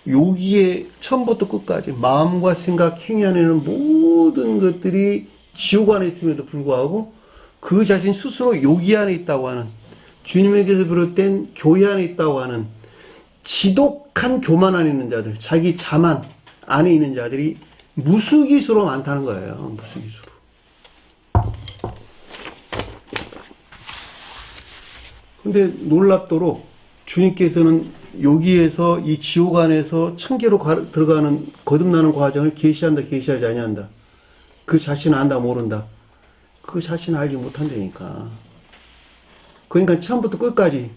요기에 처음부터 끝까지 마음과 생각, 행위 안에는 모든 것들이 지옥 안에 있음에도 불구하고 그 자신 스스로 요기 안에 있다고 하는, 주님에게서 비롯된 교회 안에 있다고 하는 지독한 교만 안에 있는 자들, 자기 자만 안에 있는 자들이 무수기수로 많다는 거예요. 무수기수로. 근데 놀랍도록 주님께서는 여기에서 이 지옥 안에서 천계로 들어가는 거듭나는 과정을 계시한다, 계시하지 아니한다. 그 자신은 안다, 모른다. 그 자신을 알지 못한다니까. 그러니까 처음부터 끝까지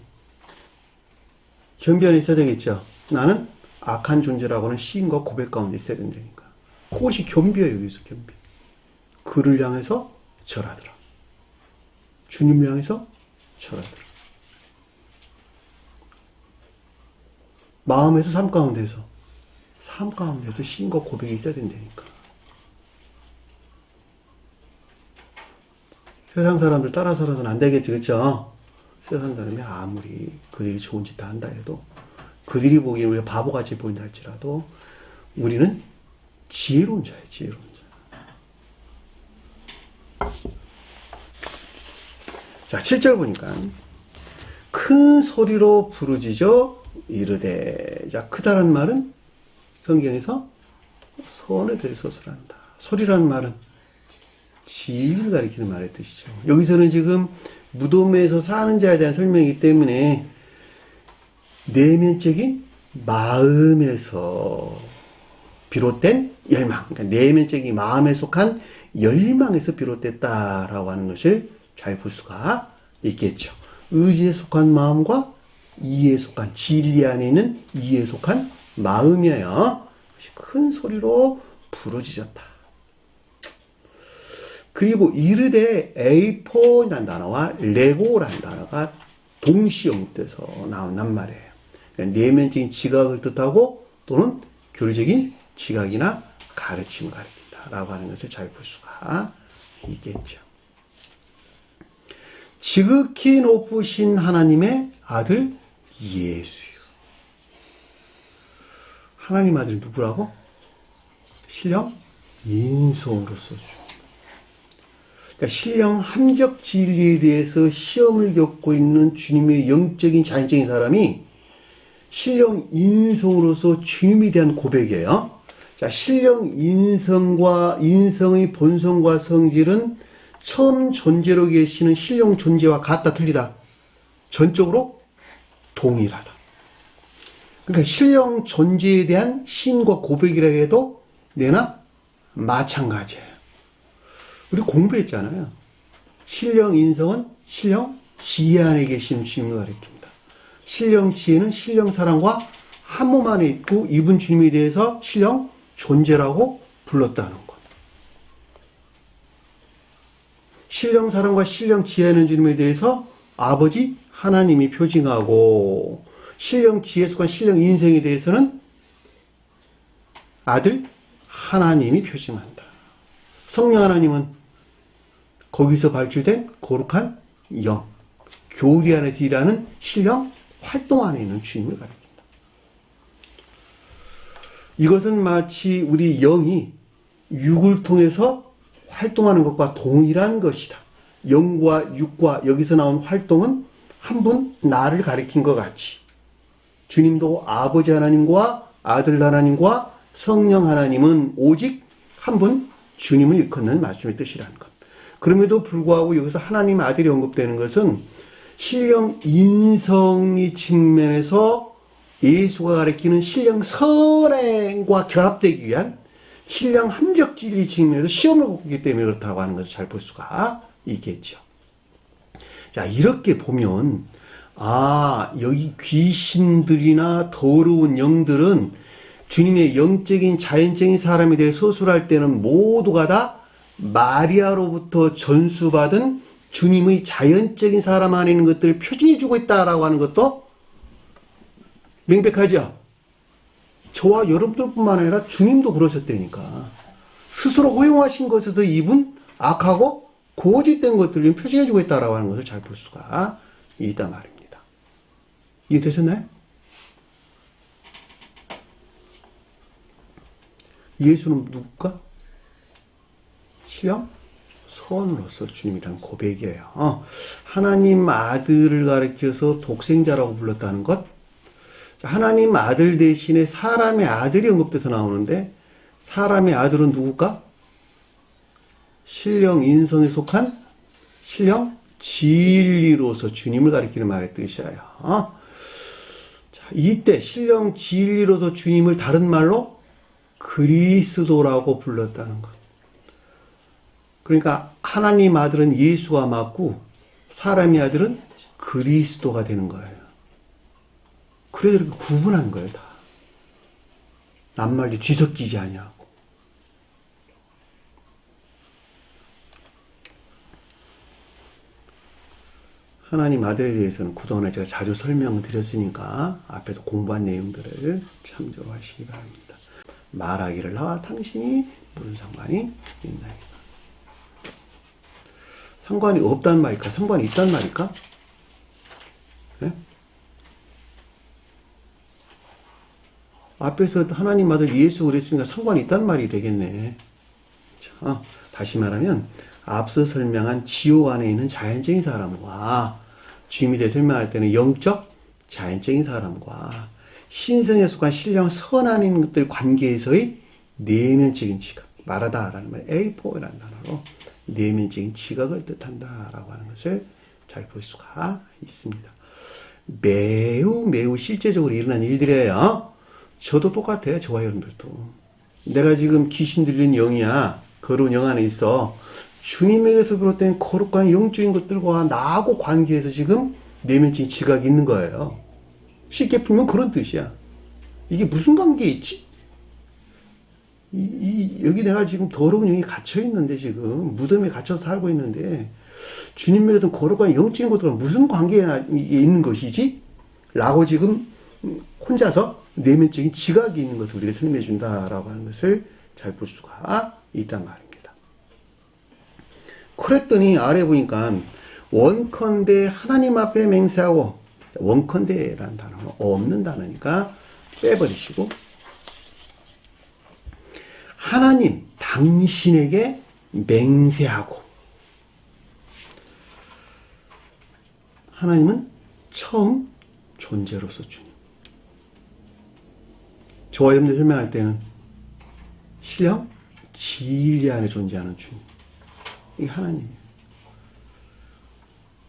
겸비 안에 있어야 되겠죠. 나는 악한 존재라고 하는 시인과 고백 가운데 있어야 된다니까. 그것이 겸비예요, 여기서 겸비. 그를 향해서 절하더라. 주님을 향해서 절하더라. 마음에서 삶 가운데서 시인과 고백이 있어야 된다니까. 세상 사람들 따라 살아서는 안 되겠지, 그렇죠? 세상 사람이 아무리 그들이 좋은 짓 다 한다 해도, 그들이 보기에 우리가 바보같이 보인다 할지라도 우리는 지혜로운 자예요, 지혜로운 자. 자, 7절 보니까 큰 소리로 부르짖어 이르되. 자, 크다란 말은 성경에서 손에 대해서 소리한다. 소리라는 말은 지위를 가리키는 말의 뜻이죠. 여기서는 지금 무덤에서 사는 자에 대한 설명이기 때문에 내면적인 마음에서 비롯된 열망, 그러니까 내면적인 마음에 속한 열망에서 비롯됐다라고 하는 것을 잘 볼 수가 있겠죠. 의지에 속한 마음과 이에 속한, 진리 안에 있는 이에 속한 마음이에요. 큰 소리로 부르짖었다. 그리고 이르되 에이포라는 단어와 레고라는 단어가 동시에 옮겨서 나온단 말이에요. 그러니까 내면적인 지각을 뜻하고 또는 교리적인 지각이나 가르침을 가리킨다라고 하는 것을 잘 볼 수가 있겠죠. 지극히 높으신 하나님의 아들 예수요. 하나님 아들이 누구라고? 신령 인성으로서. 그러니까 신령 함적 진리에 대해서 시험을 겪고 있는 주님의 영적인 자연적인 사람이 신령 인성으로서 주님에 대한 고백이에요. 자, 신령 인성의 본성과 성질은 처음 존재로 계시는 신령 존재와 같다, 틀리다? 전적으로 동일하다. 그러니까 신령 존재에 대한 신과 고백이라 해도 내나 마찬가지예요. 우리 공부했잖아요. 신령 인성은 신령 지혜 안에 계신 주님을 가리킵니다. 신령 지혜는 신령 사랑과 한 몸 안에 있고 이분 주님에 대해서 신령 존재라고 불렀다는 것. 신령 사랑과 신령 지혜하는 주님에 대해서 아버지 하나님이 표징하고, 신령 지혜에 속한 신령 인생에 대해서는 아들 하나님이 표징한다. 성령 하나님은 거기서 발출된 거룩한 영, 교리 안에서 일하는 신령 활동 안에 있는 주님을 가리킨다. 이것은 마치 우리 영이 육을 통해서 활동하는 것과 동일한 것이다. 영과 육과 여기서 나온 활동은 한 분 나를 가리킨 것 같이 주님도 아버지 하나님과 아들 하나님과 성령 하나님은 오직 한 분 주님을 일컫는 말씀의 뜻이라는 것. 그럼에도 불구하고 여기서 하나님 아들이 언급되는 것은 신령 인성의 측면에서 예수가 가리키는 신령 선행과 결합되기 위한 신령 함적 진리 측면에서 시험을 겪기 때문에 그렇다고 하는 것을 잘 볼 수가 있겠죠. 자, 이렇게 보면 여기 귀신들이나 더러운 영들은 주님의 영적인 자연적인 사람에 대해 서술할 때는 모두가 다 마리아로부터 전수받은 주님의 자연적인 사람 안에 있는 것들을 표징해주고 있다라고 하는 것도 명백하죠. 저와 여러분들뿐만 아니라 주님도 그러셨다니까. 스스로 허용하신 것에서 입은 악하고 고집된 것들을 표징해주고 있다라고 하는 것을 잘 볼 수가 있단 말입니다. 이해되셨나요? 예수는 누굴까? 신령 선으로서 주님이란 고백이에요. 하나님 아들을 가리켜서 독생자라고 불렀다는 것. 하나님 아들 대신에 사람의 아들이 언급돼서 나오는데 사람의 아들은 누굴까? 신령 인성에 속한 신령 진리로서 주님을 가리키는 말의 뜻이에요. 자, 이때 신령 진리로서 주님을 다른 말로 그리스도라고 불렀다는 것. 그러니까 하나님 아들은 예수가 맞고 사람의 아들은 그리스도가 되는 거예요. 그래서 이렇게 구분한 거예요, 다. 낱말이 뒤섞이지 아니하고. 하나님 아들에 대해서는 그동안에 제가 자주 설명을 드렸으니까 앞에서 공부한 내용들을 참조하시기 바랍니다. 말하기를 나와 당신이 무슨 상관이 있나이까? 상관이 없단 말일까? 상관이 있단 말일까? 네? 앞에서 하나님 아들 예수 그랬으니까 상관이 있단 말이 되겠네. 자, 다시 말하면 앞서 설명한 지옥 안에 있는 자연적인 사람과 주님에 대해 설명할 때는 영적 자연적인 사람과 신성에 속한 신령 선 안에 있는 것들 관계에서의 내면적인 지각, 말하다라는 말, 에이포라는 단어로 내면적인 지각을 뜻한다라고 하는 것을 잘 볼 수가 있습니다. 매우 실제적으로 일어난 일들이에요. 저도 똑같아요. 저와 여러분들도. 내가 지금 귀신 들린 영이야. 거룩한 영 안에 있어. 주님에게서 비롯된 거룩한 영적인 것들과 나하고 관계해서 지금 내면적인 지각이 있는 거예요. 쉽게 풀면 그런 뜻이야. 이게 무슨 관계에 있지? 여기 내가 지금 더러운 영이 갇혀있는데 지금 무덤에 갇혀서 살고 있는데 주님에게 어떤 거룩한 영적인 것들과 무슨 관계에 있는 것이지? 라고 지금 혼자서 내면적인 지각이 있는 것을 우리가 설명해 준다라고 하는 것을 잘 볼 수가 있단 말입니다. 그랬더니 아래 보니까 원컨대 하나님 앞에 맹세하고, 원컨대라는 단어는 없는 단어니까 빼버리시고, 하나님 당신에게 맹세하고, 하나님은 처음 존재로서 주님. 저와 여러분들 설명할 때는 신령 진리 안에 존재하는 주님. 이게 하나님이에요.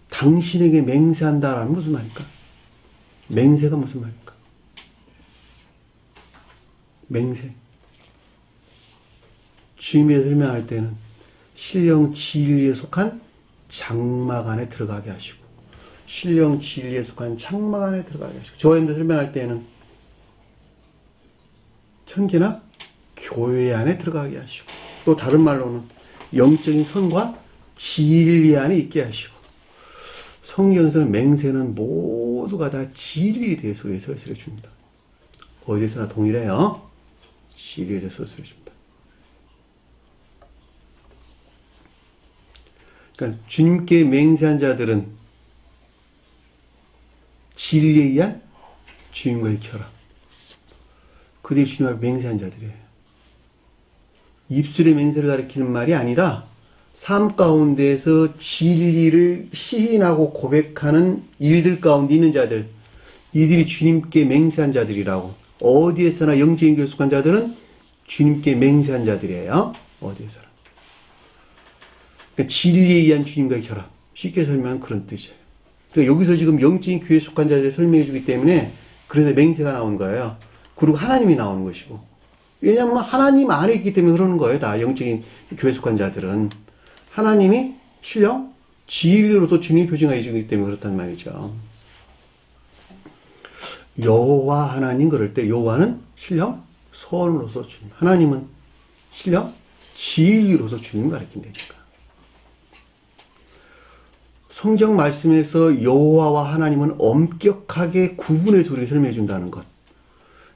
당신에게 맹세한다라는 무슨 말일까? 맹세가 무슨 말일까? 맹세. 주님에 설명할 때는 신령 진리에 속한 장막 안에 들어가게 하시고, 신령 진리에 속한 장막 안에 들어가게 하시고, 저와 여러분들 설명할 때는 천계나 교회 안에 들어가게 하시고, 또 다른 말로는 영적인 선과 진리 안에 있게 하시고, 성경에서는 맹세는 모두가 다 진리에 대해서 서술해 줍니다. 어디서나 동일해요. 진리에 대해서 서술해 줍니다. 그러니까 주님께 맹세한 자들은 진리에 의한 주님과의 결합, 그들이 주님 앞에 맹세한 자들이에요. 입술의 맹세를 가리키는 말이 아니라 삶 가운데에서 진리를 시인하고 고백하는 일들 가운데 있는 자들, 이들이 주님께 맹세한 자들이라고. 어디에서나 영적인 교회 속한 자들은 주님께 맹세한 자들이에요. 어디에서나. 그러니까 진리에 의한 주님과의 결합. 쉽게 설명하면 그런 뜻이에요. 그러니까 여기서 지금 영적인 교회에 속한 자들을 설명해 주기 때문에 그래서 맹세가 나온 거예요. 그리고 하나님이 나오는 것이고. 왜냐하면 하나님 안에 있기 때문에 그러는 거예요. 다 영적인 교회에 속한 자들은. 하나님이 신령, 진리로도 주님이 표징하여 주기 때문에 그렇단 말이죠. 여호와 하나님 그럴 때 여호와는 신령, 선으로서 주님. 하나님은 신령, 진리로서 주님 가리킨다니까. 성경 말씀에서 여호와와 하나님은 엄격하게 구분해서 우리에게 설명해 준다는 것.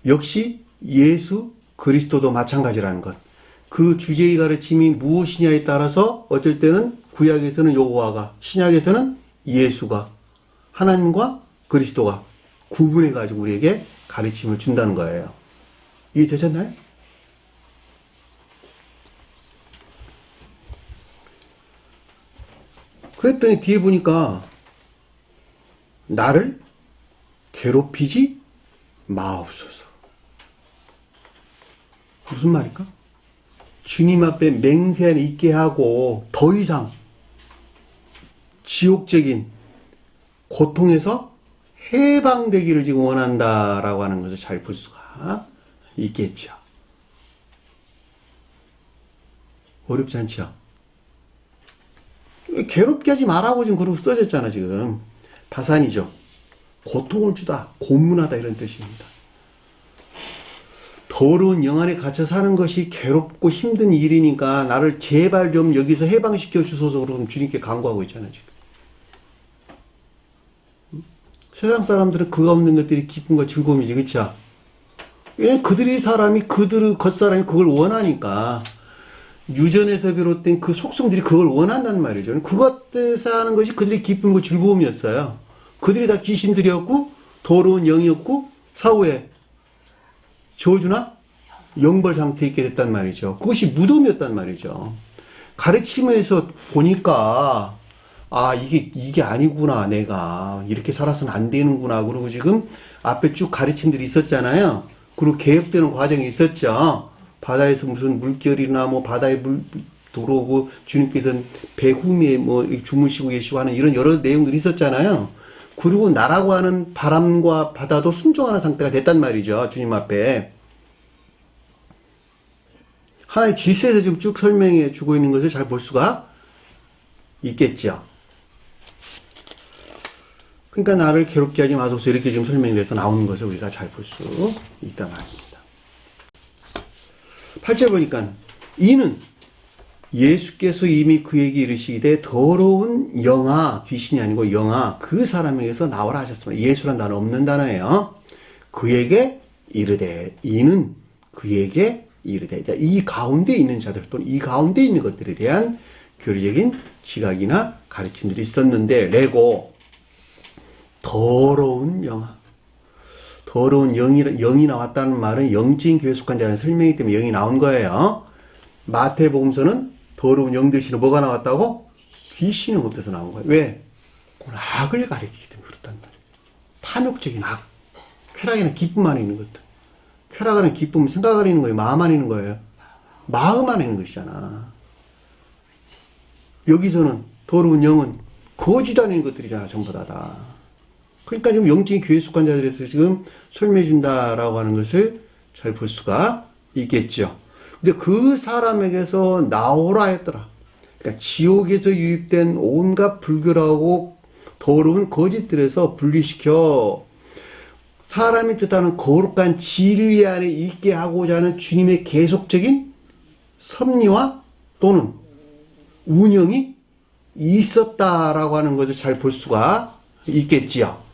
역시 예수 그리스도도 마찬가지라는 것. 그 주제의 가르침이 무엇이냐에 따라서 어쩔 때는 구약에서는 여호와가, 신약에서는 예수가, 하나님과 그리스도가 구분해가지고 우리에게 가르침을 준다는 거예요. 이해되셨나요? 그랬더니 뒤에 보니까 나를 괴롭히지 마옵소서. 무슨 말일까? 주님 앞에 맹세한 있게 하고 더 이상 지옥적인 고통에서 해방되기를 지금 원한다라고 하는 것을 잘 볼 수가 있겠죠. 어렵지 않죠? 괴롭게 하지 말라고 지금 그러고 써졌잖아, 지금. 다산이죠. 고통을 주다, 고문하다 이런 뜻입니다. 더러운 영 안에 갇혀 사는 것이 괴롭고 힘든 일이니까 나를 제발 좀 여기서 해방시켜 주소서 그러면 주님께 간구하고 있잖아, 지금. 세상 사람들은 그가 없는 것들이 기쁨과 즐거움이지, 그쵸? 왜냐면 그들의 사람이, 그들의 겉사람이 그걸 원하니까. 유전에서 비롯된 그 속성들이 그걸 원한단 말이죠. 그것에서 하는 것이 그들의 기쁨과 즐거움이었어요. 그들이 다 귀신들이었고, 더러운 영이었고, 사후에 저주나 영벌 상태에 있게 됐단 말이죠. 그것이 무덤이었단 말이죠. 가르침에서 보니까, 아, 이게 아니구나, 내가. 이렇게 살아서는 안 되는구나. 그리고 지금 앞에 쭉 가르침들이 있었잖아요. 그리고 개혁되는 과정이 있었죠. 바다에서 무슨 물결이나 뭐 바다에 물 들어오고 주님께서는 배 후미에 뭐 주무시고 계시고 하는 이런 여러 내용들이 있었잖아요. 그리고 나라고 하는 바람과 바다도 순종하는 상태가 됐단 말이죠. 주님 앞에. 하나의 질서에서 지금 쭉 설명해 주고 있는 것을 잘 볼 수가 있겠죠. 그러니까 나를 괴롭게 하지 마소서 이렇게 지금 설명돼서 나오는 것을 우리가 잘 볼 수 있단 말입니다. 8절 보니까 이는 예수께서 이미 그에게 이르시기되 더러운 영아, 귀신이 아니고 영아, 그 사람에게서 나오라 하셨습니다. 예수란 단어 없는 단어예요. 그에게 이르되, 이는 그에게 이르되, 이 가운데 있는 자들 또는 이 가운데 있는 것들에 대한 교리적인 지각이나 가르침들이 있었는데, 레고 더러운 영아, 더러운 영이 나왔다는 말은 영적인 교회에 속한 자는 설명이기 때문에 영이 나온 거예요. 마태복음서는 더러운 영 대신에 뭐가 나왔다고? 귀신의 못돼서 나온 거예요. 왜? 그건 악을 가리키기 때문에 그렇단 말이에요. 탐욕적인 악. 쾌락에는 기쁨 안에 있는 것들. 쾌락 안에 기쁨은 생각 안에 있는 거예요. 마음 안에 있는 거예요. 마음 안에 있는 것이잖아. 여기서는 더러운 영은 거짓 안에 있는 것들이잖아. 전부 다. 그러니까 지금 영적인 교회 속한 자들에서 지금 설명해 준다라고 하는 것을 잘 볼 수가 있겠죠. 근데 그 사람에게서 나오라 했더라. 그러니까 지옥에서 유입된 온갖 불결하고 더러운 거짓들에서 분리시켜 사람이 뜻하는 거룩한 진리 안에 있게 하고자 하는 주님의 계속적인 섭리와 또는 운영이 있었다라고 하는 것을 잘 볼 수가 있겠지요.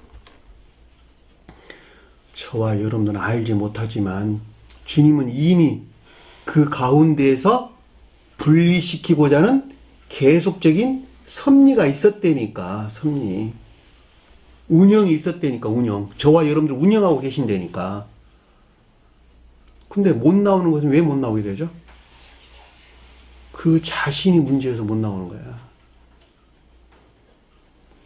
저와 여러분들은 알지 못하지만 주님은 이미 그 가운데에서 분리시키고자 하는 계속적인 섭리가 있었다니까. 섭리. 운영이 있었다니까. 운영. 저와 여러분들 운영하고 계신다니까. 근데 못 나오는 것은 왜 못 나오게 되죠? 그 자신이 문제여서 못 나오는 거야.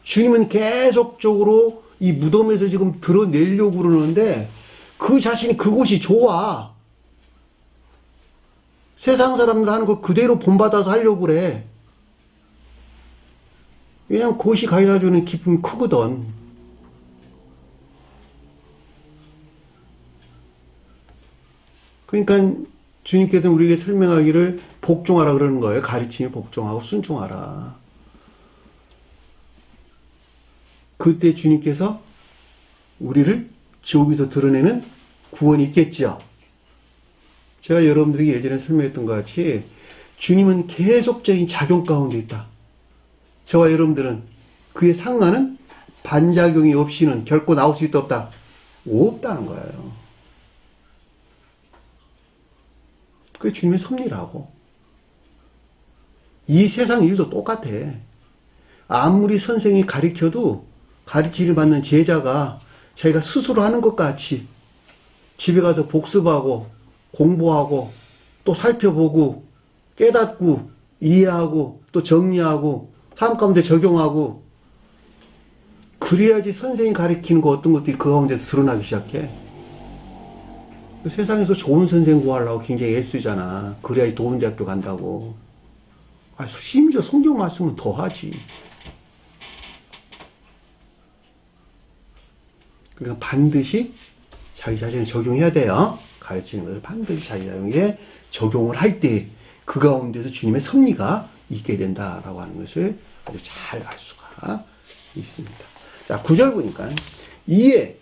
주님은 계속적으로 이 무덤에서 지금 드러내려고 그러는데 그 자신이 그곳이 좋아. 세상 사람들 하는 거 그대로 본받아서 하려고 그래. 왜냐면 그것이 가져다 주는 기쁨이 크거든. 그러니까 주님께서는 우리에게 설명하기를 복종하라 그러는 거예요. 가르침에 복종하고 순종하라. 그때 주님께서 우리를 지옥에서 드러내는 구원이 있겠지요. 제가 여러분들에게 예전에 설명했던 것 같이 주님은 계속적인 작용 가운데 있다. 저와 여러분들은 그에 상하는 반작용이 없이는 결코 나올 수 있다 없다? 없다는 거예요. 그게 주님의 섭리라고. 이 세상 일도 똑같아. 아무리 선생이 가르쳐도 가르치를 받는 제자가 자기가 스스로 하는 것 같이 집에 가서 복습하고 공부하고 또 살펴보고 깨닫고 이해하고 또 정리하고 삶 가운데 적용하고 그래야지 선생이 가르치는 거 어떤 것들이 그 가운데서 드러나기 시작해. 세상에서 좋은 선생 구하려고 굉장히 애쓰잖아. 그래야지 좋은 대학교 간다고. 심지어 성경 말씀은 더 하지. 그러니까 반드시 자기 자신을 적용해야 돼요. 가르치는 것을 반드시 자기 자신에게 적용을 할 때 그 가운데서 주님의 섭리가 있게 된다라고 하는 것을 아주 잘 알 수가 있습니다. 자, 9절 보니까 이에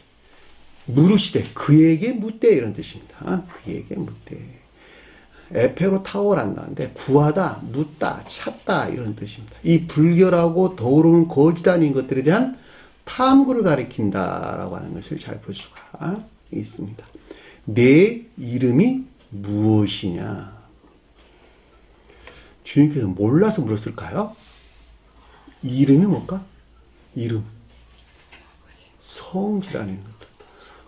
물으시되 그에게 묻되 이런 뜻입니다. 그에게 묻되. 에페로 타오란다는데 구하다, 묻다, 찾다 이런 뜻입니다. 이 불결하고 더러운 거짓 아닌 것들에 대한 탐구를 가리킨다라고 하는 것을 잘 볼 수가 있습니다. 내 이름이 무엇이냐? 주님께서 몰라서 물었을까요? 이름이 뭘까? 이름. 성질 안에 있는 것들.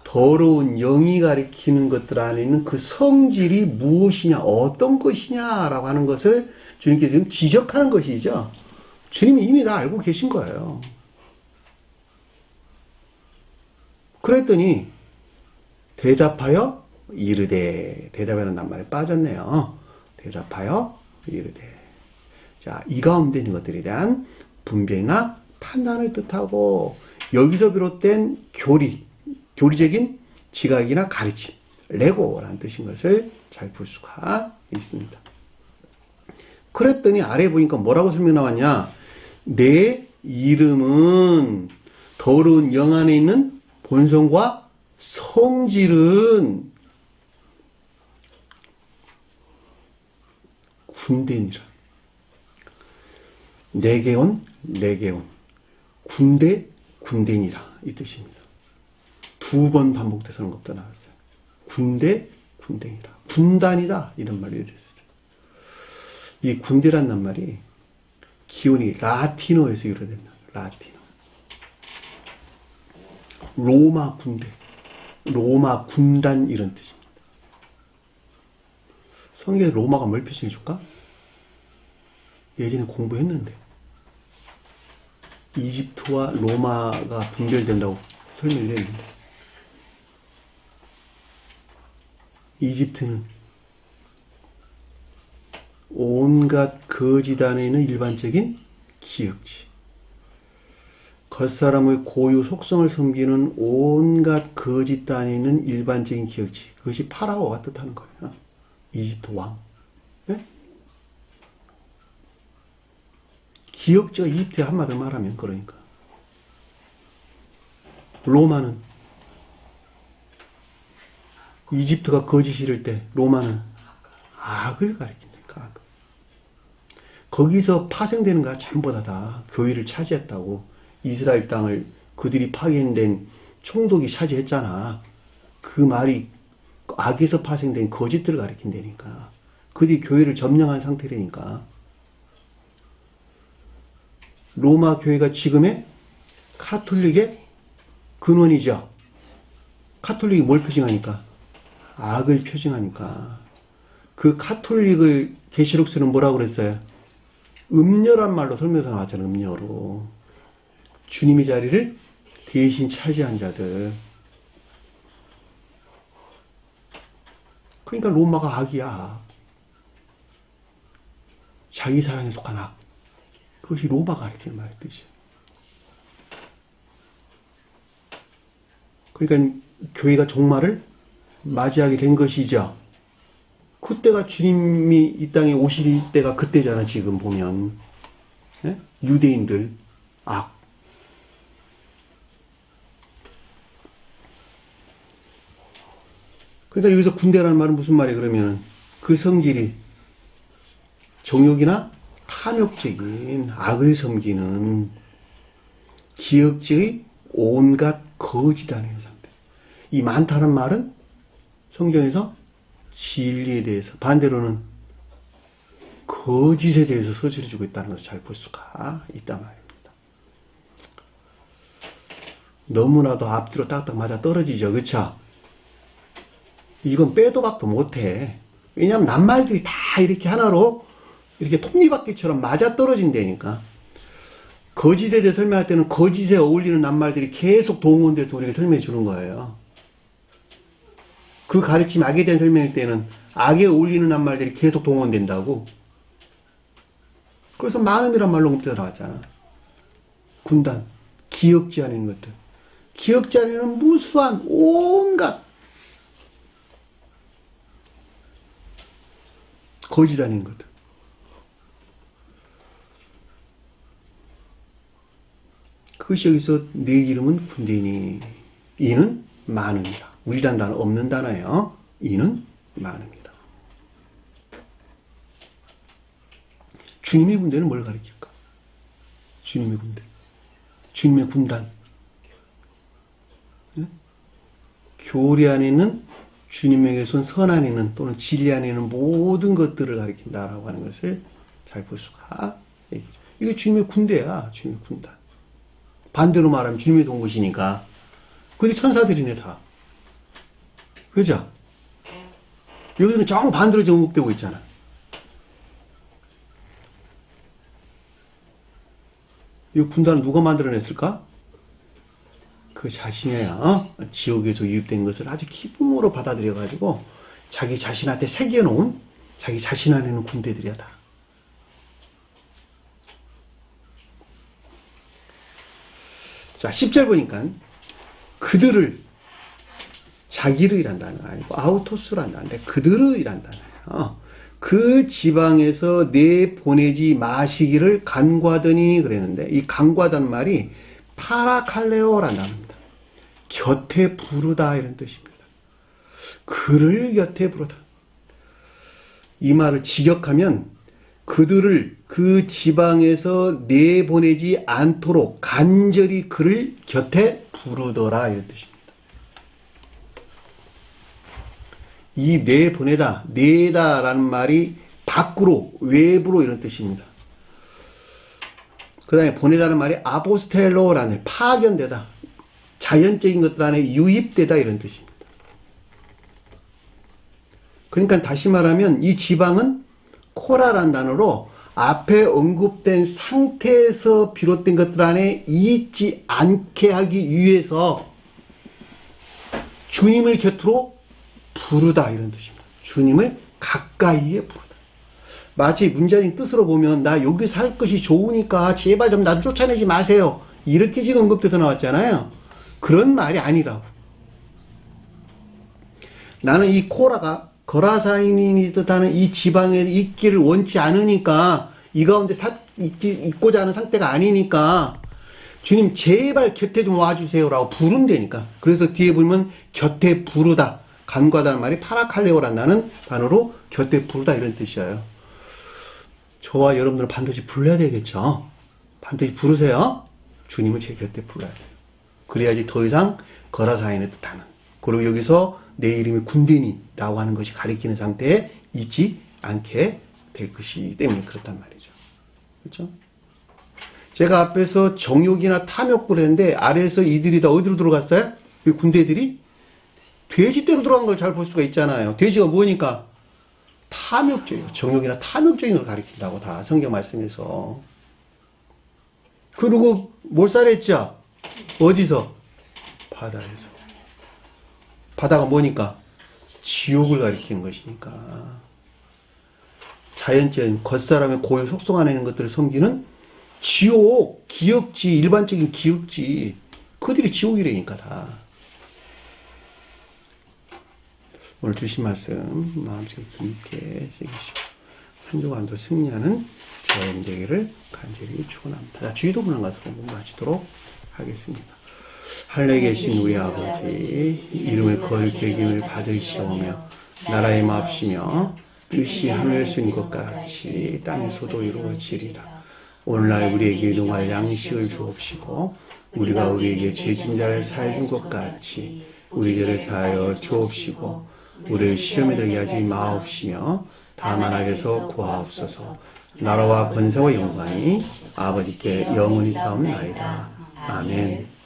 더러운 영이 가리키는 것들 안에 있는 그 성질이 무엇이냐, 어떤 것이냐라고 하는 것을 주님께서 지금 지적하는 것이죠. 주님이 이미 다 알고 계신 거예요. 그랬더니 대답하여 이르되. 대답하는 낱말에 빠졌네요. 대답하여 이르되. 자, 이 가운데 있는 것들에 대한 분별이나 판단을 뜻하고 여기서 비롯된 교리적인 지각이나 가르침, 레고라는 뜻인 것을 잘 볼 수가 있습니다. 그랬더니 아래 보니까 뭐라고 설명 나왔냐? 내 이름은 더러운 영 안에 있는 본성과 성질은 군대니라. 내게온, 군대니라. 이 뜻입니다. 두 번 반복돼서 그런 것도 나왔어요. 군대니라. 군단이다. 이런 말이 되었어요. 이 군대란 말이 기원이 라틴어에서 유래된다. 라틴어. 로마 군대, 로마 군단 이런 뜻입니다. 성경에 로마가 뭘 표시해 줄까? 예전에 공부했는데 이집트와 로마가 분별된다고 설명을 했는데 이집트는 온갖 거짓 안에 있는 일반적인 기역지, 겉사람의 고유 속성을 섬기는 온갖 거짓 안에 있는 일반적인 기역지, 그것이 파라오가 뜻하는 거예요. 이집트 왕. 네? 기역지가 이집트에 한마디로 말하면 그러니까. 로마는 이집트가 거짓이 이럴 때 로마는 악을 가리킨다니까. 악. 거기서 파생되는 거 전부 다 교회를 차지했다고. 이스라엘 땅을 그들이 파견된 총독이 차지했잖아. 그 말이 악에서 파생된 거짓들을 가리킨다니까. 그들이 교회를 점령한 상태라니까. 로마 교회가 지금의 카톨릭의 근원이죠. 카톨릭이 뭘 표징하니까? 악을 표징하니까. 그 카톨릭을 계시록서는 뭐라고 그랬어요? 음녀란 말로 설명서 나왔잖아요. 음녀로. 주님의 자리를 대신 차지한 자들. 그러니까 로마가 악이야. 자기 사랑에 속한 악. 그것이 로마가 가리키는 말의 뜻이야. 그러니까 교회가 종말을 맞이하게 된 것이죠. 그때가 주님이 이 땅에 오실 때가 그때잖아. 지금 보면 예? 유대인들 악. 그러니까 여기서 군대라는 말은 무슨 말이에요? 그러면은 그 성질이 정욕이나 탐욕적인 악을 섬기는 기억지의 온갖 거짓하는 상태. 이 많다는 말은 성경에서 진리에 대해서, 반대로는 거짓에 대해서 서술해주고 있다는 것을 잘 볼 수가 있단 말입니다. 너무나도 앞뒤로 딱딱 맞아 떨어지죠. 그쵸? 이건 빼도 박도 못해. 왜냐하면 낱말들이 다 이렇게 하나로 이렇게 톱니바퀴처럼 맞아 떨어진다니까. 거짓에 대해 설명할 때는 거짓에 어울리는 낱말들이 계속 동원돼서 우리에게 설명해 주는 거예요. 그 가르침 악에 대한 설명일 때는 악에 어울리는 낱말들이 계속 동원된다고. 그래서 많음이란 말로 옮겨 들어갔잖아. 군단, 기억지 않은 것들. 기억지 않은 무수한 온갖 거짓 아닌 것들. 그것이 여기서 내 이름은 군대니 이는 많음이다. 우리란 단어 없는 단어예요. 이는 많음이다. 주님의 군대는 뭘 가리킬까? 주님의 군대. 주님의 군단. 네? 교리 안에 있는 주님에게서 선 안에 있는 또는 진리 안에 있는 모든 것들을 가리킨다라고 하는 것을 잘 볼 수가 있죠. 이게 주님의 군대야. 주님의 군단. 반대로 말하면 주님이 돈 것이니까. 그게 천사들이네 다. 그죠? 여기는 정반대로 정복되고 있잖아. 이 군단을 누가 만들어냈을까? 그 자신이야. 지옥에서 유입된 것을 아주 기쁨으로 받아들여가지고 자기 자신한테 새겨놓은 자기 자신 안에 있는 군대들이야 다. 자, 10절 보니까 그들을 자기를 이란 단어가 아니고 아우토스란 단어인데 그들을 이란 단어예요. 그 지방에서 내 보내지 마시기를 간구하더니 그랬는데 이 간구하다는 말이 파라칼레오라는 단어입니다. 곁에 부르다 이런 뜻입니다. 그를 곁에 부르다. 이 말을 직역하면 그들을 그 지방에서 내보내지 않도록 간절히 그를 곁에 부르더라 이런 뜻입니다. 이 내보내다, 내다라는 말이 밖으로, 외부로 이런 뜻입니다. 그 다음에 보내다는 말이 아포스텔로라는 파견되다, 자연적인 것들 안에 유입되다 이런 뜻입니다. 그러니까 다시 말하면 이 지방은 코라라는 단어로 앞에 언급된 상태에서 비롯된 것들 안에 있지 않게 하기 위해서 주님을 곁으로 부르다 이런 뜻입니다. 주님을 가까이에 부르다. 마치 문자적인 뜻으로 보면 나 여기 살 것이 좋으니까 제발 좀 나 쫓아내지 마세요. 이렇게 지금 언급돼서 나왔잖아요. 그런 말이 아니라고. 나는 이 코라가 거라사인이 뜻하는 이 지방에 있기를 원치 않으니까 이 가운데 있고자 하는 상태가 아니니까 주님 제발 곁에 좀 와주세요라고 부른다니까. 그래서 뒤에 보면 곁에 부르다. 간과다는 말이 파라칼레오라는 단어로 곁에 부르다 이런 뜻이에요. 저와 여러분들은 반드시 불러야 되겠죠. 반드시 부르세요. 주님을 제 곁에 불러야 돼요. 그래야지 더 이상 거라사인의 뜻하는. 그리고 여기서 내 이름이 군대니 라고 하는 것이 가리키는 상태에 있지 않게 될 것이기 때문에 그렇단 말이죠. 그렇죠? 제가 앞에서 정욕이나 탐욕 그랬는데 아래에서 이들이 다 어디로 들어갔어요? 이 군대들이 돼지 떼로 들어간 걸 잘 볼 수가 있잖아요. 돼지가 뭐니까? 탐욕적이에요. 정욕이나 탐욕적인 걸 가리킨다고 다 성경 말씀에서. 그리고 몰살했죠? 어디서? 바다에서. 바다가 뭐니까? 지옥을 가리키는 것이니까. 자연적인 겉사람의 고유 속성 안에 있는 것들을 섬기는 지옥, 기역지, 일반적인 기역지. 그들이 지옥이라니까 다. 오늘 주신 말씀 마음속에 깊게 새기시고 한 주간도 승리하는 저희 되기를 간절히 축원합니다. 자, 주기도문을 가서 공부 마치도록 하겠습니다. 하늘에 계신 우리 아버지, 이름을 거룩히 여김을 받으시오며 나라의 마옵시며 뜻이 하늘에서 있는 것 같이 땅에서도 이루어지리라. 오늘날 우리에게 일용할 양식을 주옵시고 우리가 우리에게 죄진 자를 사해 준 것 같이 우리 죄를 사하여 주옵시고 우리를 시험에 들게 하지 마옵시며 다만 악에서 구하옵소서. 나라와 권세와 영광이 아버지께 영원히 사옵나이다. 아멘.